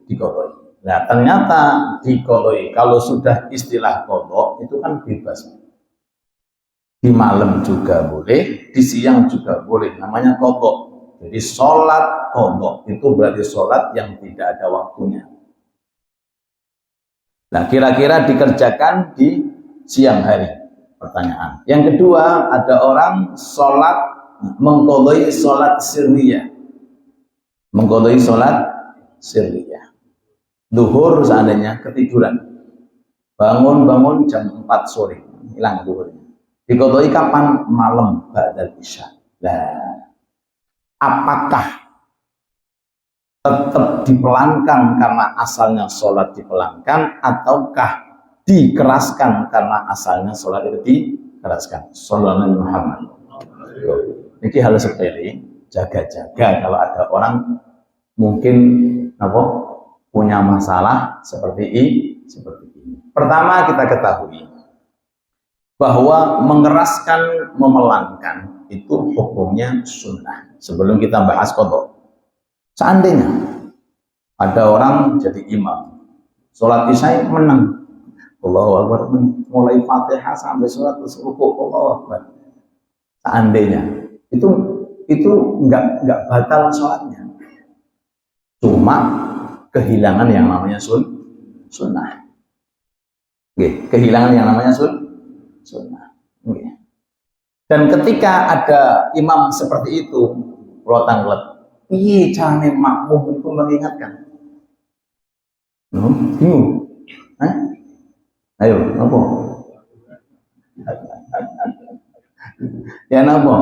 diqodoi. Nah, ternyata diqodoi. Kalau sudah istilah qodho itu kan bebas. Di malam juga boleh, di siang juga boleh, namanya qodho. Jadi sholat qodho itu berarti sholat yang tidak ada waktunya. Nah, kira-kira dikerjakan di siang hari. Pertanyaan. Yang kedua, ada orang sholat mengqodhoi sholat sirriyah. Mengqodhoi sholat sirriyah. Duhur seandainya ketiduran. Bangun jam 4 sore. Hilang duhurnya. Diqodhoi kapan? Malam ba'dal isya. Nah, apakah tetap dipelankan karena asalnya sholat dipelankan, ataukah dikeraskan karena asalnya sholat itu dikeraskan? Sallallahu Muhammad. Ini hal sepele, jaga-jaga kalau ada orang mungkin punya masalah seperti ini. Pertama, kita ketahui bahwa mengeraskan, memelangkan itu hukumnya sunnah. Sebelum kita bahas qodho, seandainya ada orang jadi imam, sholat isya menang, Allahu Akbar, mulai Fatihah sampai sholat ruku, Allahu Akbar. Seandainya itu enggak batal sholatnya, cuma kehilangan yang namanya sunnah. Kehilangan yang namanya sunnah. Dan ketika ada imam seperti itu, pelotang-pelot, iya caranya makmum itu mengingatkan. Bingung. Ayo, apa? Ya apa?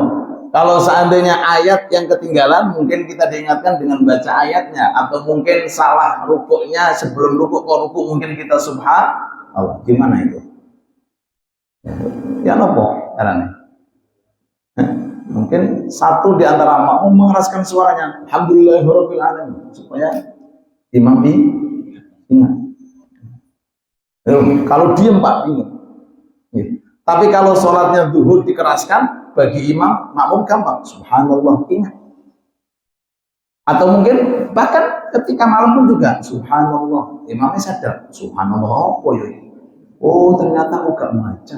Kalau seandainya ayat yang ketinggalan, mungkin kita diingatkan dengan baca ayatnya, atau mungkin salah rukuknya, sebelum rukuk ke rukuk mungkin kita subhanallah. Gimana itu? Ya apa caranya? Mungkin satu di antara makmum mengeraskan suaranya, alhamdulillahirabbil alamin, supaya imam ingat. Kalau diem Pak bingung. Tapi kalau sholatnya zuhur dikeraskan, bagi imam makmum gampang, subhanallah, ingat. Atau mungkin bahkan ketika malam pun juga subhanallah, imamnya sadar, subhanallah apa ya? Oh ternyata aku gak baca.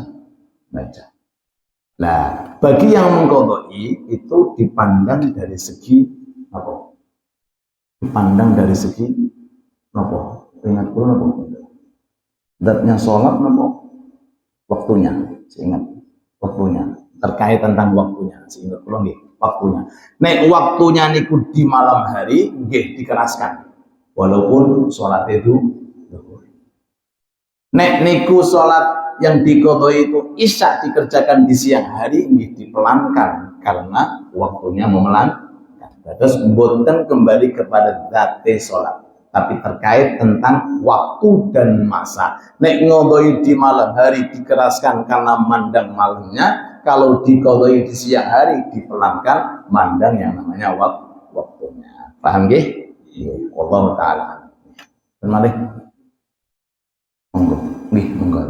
Nah, bagi yang mengqodhoi itu dipandang dari segi apa? Dipandang dari segi apa? Ingat pun apa? Zatnya sholat apa? Waktunya, seingat waktunya. Terkait tentang waktunya, seingat pun waktunya. Nek waktunya niku di malam hari, nggih dikeraskan. Walaupun sholat itu nek niku sholat yang diqodhoi itu isya dikerjakan di siang hari, nggih dipelankan karena waktunya memelankan. Terus boten kembali kepada zate sholat, tapi terkait tentang waktu dan masa. Nek ngodhoi di malam hari dikeraskan karena mandang malamnya, kalau diqodhoi di siang hari dipelankan mandang yang namanya waktunya. Paham nggih? Allah taala. Terima kasih. Monggo, monggo.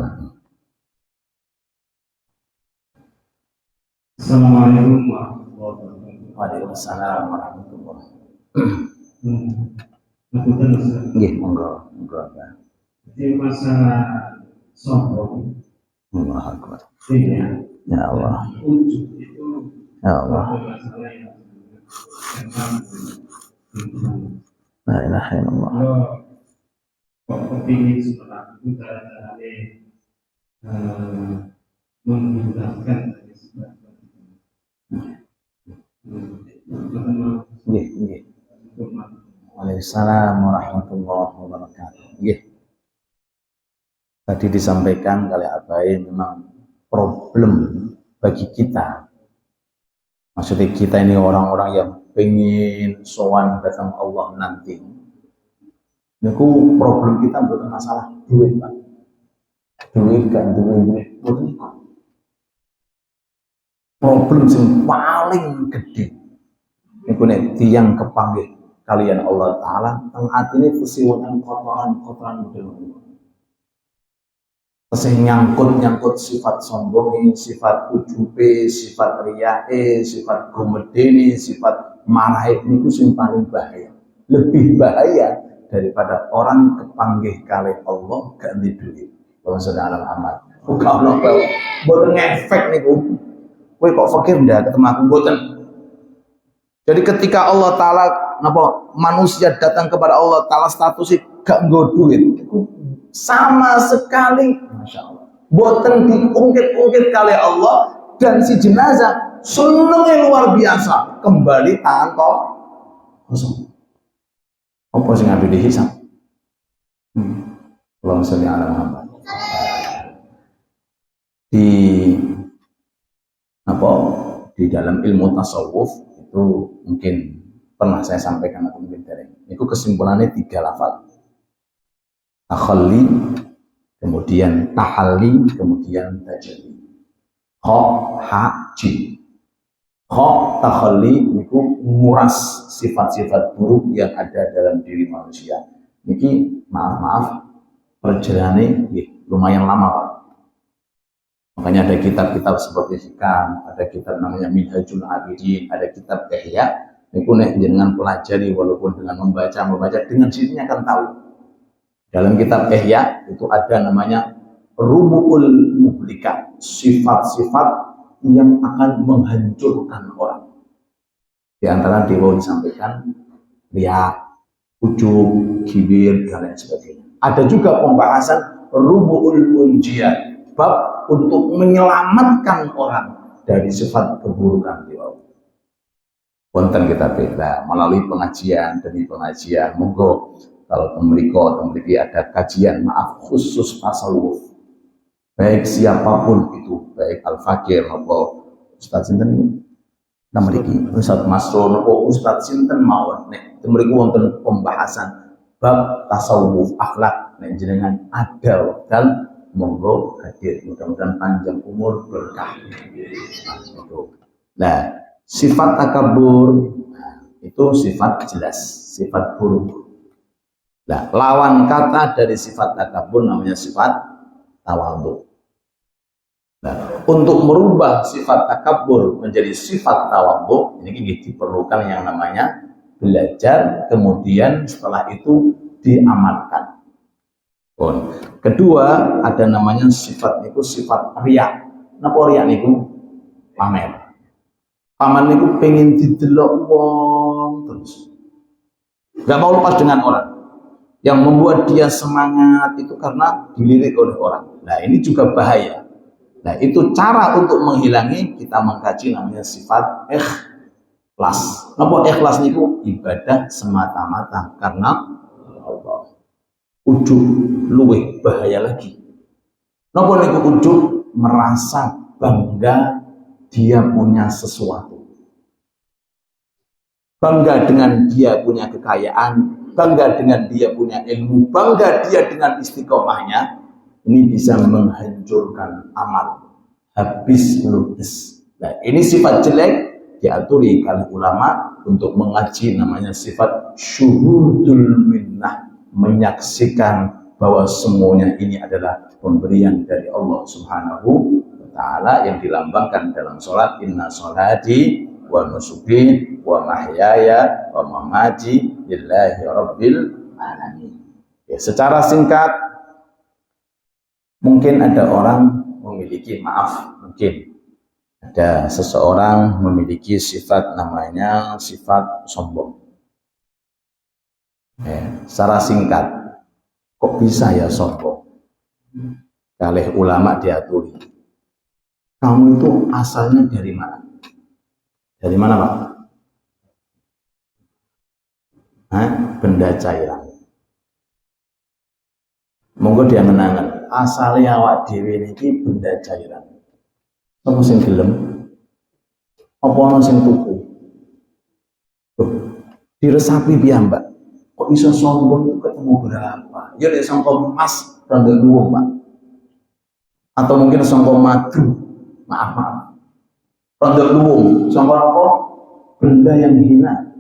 Assalamualaikum warahmatullahi wabarakatuh. Waalaikumsalam warahmatullahi wabarakatuh. Nggih, monggo. Jadi masalah sombong. Allahu Akbar. Iya. Ya Allah. Ujub itu Ya Allah. masalah yang La ilaha illallah. Kalau kepingin setelah itu cara-caranya menggunakan Nggih. Waalaikumsalam warahmatullahi wabarakatuh. Nggih. Tadi disampaikan kali abai memang problem bagi kita. Maksudnya kita ini orang-orang yang pengen sowan datang Allah nanti. Niku problem kita bukan masalah duit, Pak. Duit kan duit, bukan itu. Problem yang paling gede niku nek tiyang kepanggih kalian Allah Ta'ala teng atine kesiwunan kotoran-kotoran model sing nyangkut sifat sombongi, sifat ujube, sifat riyae, sifat gomedene, sifat marahe niku sing paling bahaya. Lebih bahaya daripada orang kepanggih kali Allah gak di duit. Kalau sedang amal, bukan ono bae. Mboten ngefek niku. Kowe kok fakir ndak ketemu aku mboten. Jadi ketika Allah Ta'ala manusia datang kepada Allah Ta'ala statusnya gak nggo duit, sama sekali, masya Allah, boten diungkit-ungkit kali Allah, dan si jenazah senengnya luar biasa, kembali tangan kosong. Apa sing ngadu dihisab? Allahumma sholli ala Muhammad. Di dalam ilmu tasawuf itu mungkin pernah saya sampaikan atau mungkin dari itu kesimpulannya 3 lafaz. Takhalli, kemudian tahalli, kemudian tajalli. Kha, ha, jim. Kha, takhalli itu nguras sifat-sifat buruk yang ada dalam diri manusia. Niki maaf perjalanannya lumayan lama, Pak. Makanya ada kitab-kitab seperti Hikam, ada kitab namanya Minhajul Abidin, ada kitab Ihya. Niku nek jenengan pelajari walaupun dengan membaca dengan sininya akan tahu. Dalam kitab Ihya itu ada namanya Rubu'ul Muhlikat, sifat-sifat yang akan menghancurkan orang. Di antara dewa disampaikan riya, ujub, kibir, dan lain sebagainya. Ada juga pembahasan Rubu'ul Munjiyat, bab untuk menyelamatkan orang dari sifat keburukan di bawah. Konten kita beda melalui pengajian demi pengajian. Monggo kalau memiliki ada kajian khusus tasawuf. Baik siapapun itu, baik al-fakir maupun Ustaz sinten niku. Namriki Ustaz Masrur maupun Ustaz sinten mawon nek mriki wonten pembahasan bab tasawuf akhlak nek jenengan ada wekdal monggo hadir, mudah-mudahan panjang umur berkah. Nah, sifat takabur itu sifat jelas, sifat buruk. Nah, lawan kata dari sifat takabur namanya sifat tawadhu. Nah, untuk merubah sifat takabur menjadi sifat tawadhu ini diperlukan yang namanya belajar, kemudian setelah itu diamalkan. Kedua ada namanya sifat itu sifat riya. Napa riya niku? Pamer. Pamer niku pengen didelok wong terus. Gak mau lepas dengan orang. Yang membuat dia semangat itu karena dilirik oleh orang. Nah, ini juga bahaya. Nah, itu cara untuk menghilangi kita mengkaji namanya sifat ikhlas. Napa ikhlas niku? Ibadah semata-mata karena Allah. Ujub luwih bahaya lagi. Napa niku ujub? Merasa bangga dia punya sesuatu. Bangga dengan dia punya kekayaan, bangga dengan dia punya ilmu, bangga dia dengan istiqomahnya. Ini bisa menghancurkan amal. Habis ludes. Nah, ini sifat jelek diaturi oleh ulama untuk mengaji namanya sifat syuhudul minnah. Menyaksikan bahwa semuanya ini adalah pemberian dari Allah Subhanahu wa Ta'ala yang dilambangkan dalam sholat. Inna sholati wa nusuki wa mahyaya wa mamati lillahi rabbil alamin. Ya, secara singkat, mungkin ada orang memiliki, mungkin ada seseorang memiliki sifat namanya sifat sombong. Secara singkat, kok bisa ya sombong? Oleh ulama diaturi. Kamu itu asalnya dari mana? Dari mana, Pak? Benda cairan. Monggo dia menangan. Asalnya awak dhewe niki benda cairan. Apa sing gelem? Apa ana sing tuku? Diresapi piyambak. Kok bisa sombong itu ketemu berapa? Ya lek sangka emas rada luwung, Pak. Atau mungkin sangka madu. Maaf. Rada luwung, sangka apa? Benda yang hina.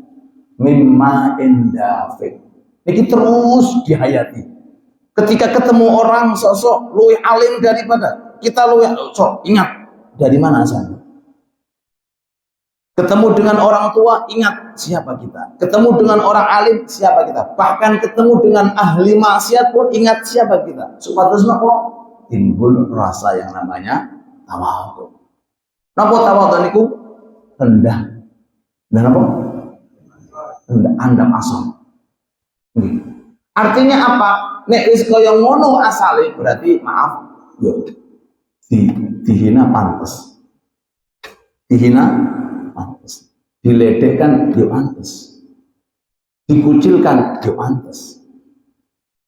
Mimma indafik. Ini terus dihayati. Ketika ketemu orang sosok luwih alim daripada kita, luwih sok ingat dari mana asalnya. Ketemu dengan orang tua, ingat siapa kita. Ketemu dengan orang alim, siapa kita. Bahkan ketemu dengan ahli maksiat pun ingat siapa kita. Supaya kok timbul rasa yang namanya tawadhu. Napa tawadhu niku? Rendah. Dan apa? Rendah, andam asal. Artinya apa? Nek wis kaya ngono asale berarti maaf, yo dihina pantes. Dihina pantes. Diledekkan yo pantes. Dikucilkan yo pantes.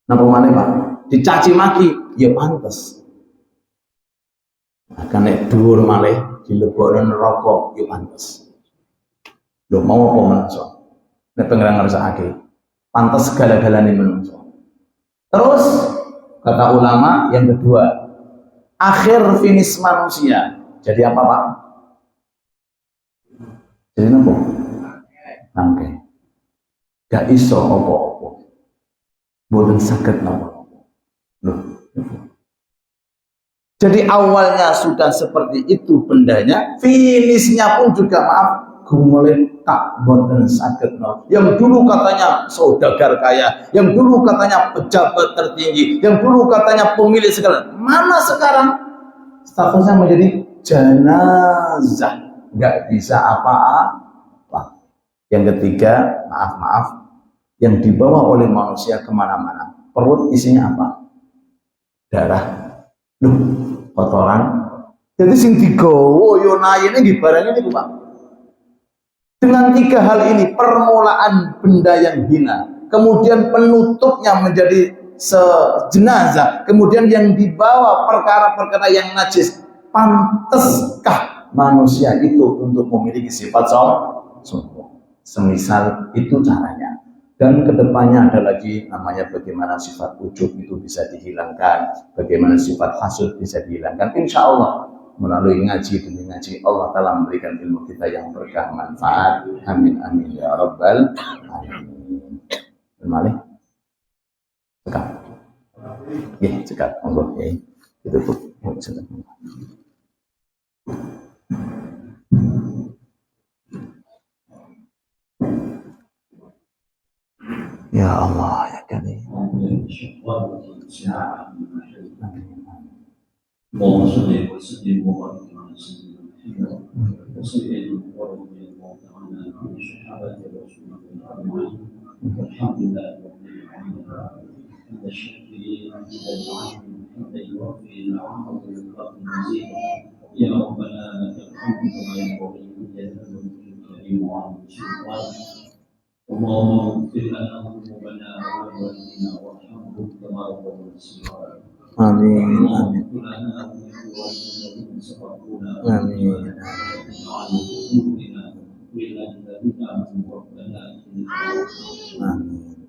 Napa maneh, Pak? Dicaci maki yo pantes. Akan nek dhuwur malih dilebokno neraka yo pantes. Lho mau apa menungso? Nek pengen ngrasakake pantes segala-galane menungso. Terus kata ulama yang kedua, akhir finish manusia. Jadi apa, Pak? Jadi apa? Bangke. Gak iso apa-apa. Boten saged napa-napa. Loh. Jadi awalnya sudah seperti itu bendanya, finishnya pun juga maaf gumeletak boten saged. Yang dulu katanya saudagar kaya, yang dulu katanya pejabat tertinggi, yang dulu katanya pemilik segala, mana sekarang statusnya menjadi jenazah, nggak bisa apa-apa. Yang ketiga, maaf, yang dibawa oleh manusia kemana-mana, perut isinya apa? Darah, kotoran. Jadi sing digawa yo nayene nggih barang ini, Pak. Dengan tiga hal ini, permulaan benda yang hina, kemudian penutupnya menjadi sejenazah, kemudian yang dibawa perkara-perkara yang najis, panteskah manusia itu untuk memiliki sifat sombong? Semisal itu caranya. Dan kedepannya ada lagi namanya bagaimana sifat ujub itu bisa dihilangkan, bagaimana sifat hasud bisa dihilangkan. Insya Allah melalui ngaji demi ngaji Allah Ta'ala memberikan ilmu kita yang berkah manfaat. Amin amin ya rabbal alamin. Malih cekap ya cekap Allah ya itu tuh ya Allah ya Karim. اللهم صل وسلم وبارك على سيدنا محمد وسلم ورضي الله تعالى عن صحابه رسول الله اجمعين والحمد لله رب العالمين عند الشاكرين عند العالمين حتى يوفي العمر والقدر المزيد يا ربنا لك الحمد كما ينبغي لجلال وجهك الكريم وعظيم سلطانك اللهم اغفر لنا ذنوبنا ولوالدينا وارحمهم كما ربونا صغارا Amin. Amin.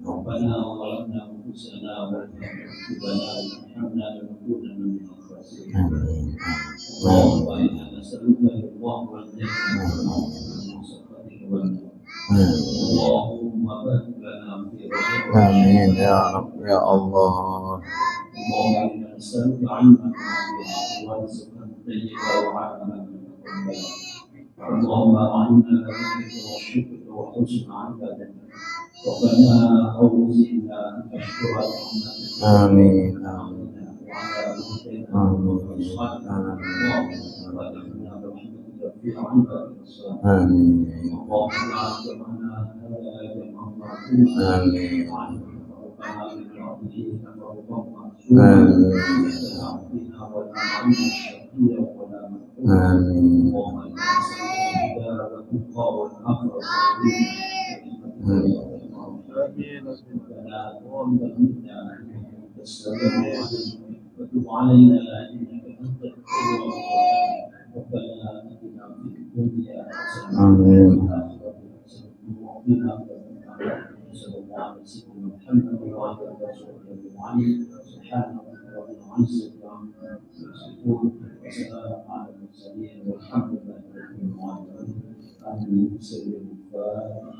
ربنا ظلمنا انفسنا وان لم تغفر لنا وترحمنا لنكونن من الخاسرين. اللهم انا نسالك الرضا والجنه من سخطك والنار. اللهم بارك لنا في رزقنا. Amin ya Rabb ya Allah. اللهم انا نسالك علما نافعا ورزقا طيبا وعملا متقبلا. اللهم اعنا على ذكرك وشكرك وحسن عبادتك. ربنا اوزعنا ان اشكر نعمتك. Amin. وعلى اولادنا اللهم باركنا برحمتك في عبادك الصالحين. Amin. اللهم اجعل جمعنا هذا جمعا مرحوما. Amin. ربنا من بعده فرقنا Amin. بنا ولا نعلم الشقي ولا محروم. Amin. اللهم انا نسالك الهدى والتقى والاخره والغنى. ربنا تقبل منا انك السميع العليم وتب علينا انك انت التواب الرحيم. ربنا اتنا في الدنيا حسنه Amin. وفي الاخره حسنه وقنا عذاب النار. وصلى الله على سيدنا محمد وعلى اله وصحبه اجمعين سبحان ربك رب العزه عما يصفون وسلام على المرسلين والحمد لله رب العالمين. آمين.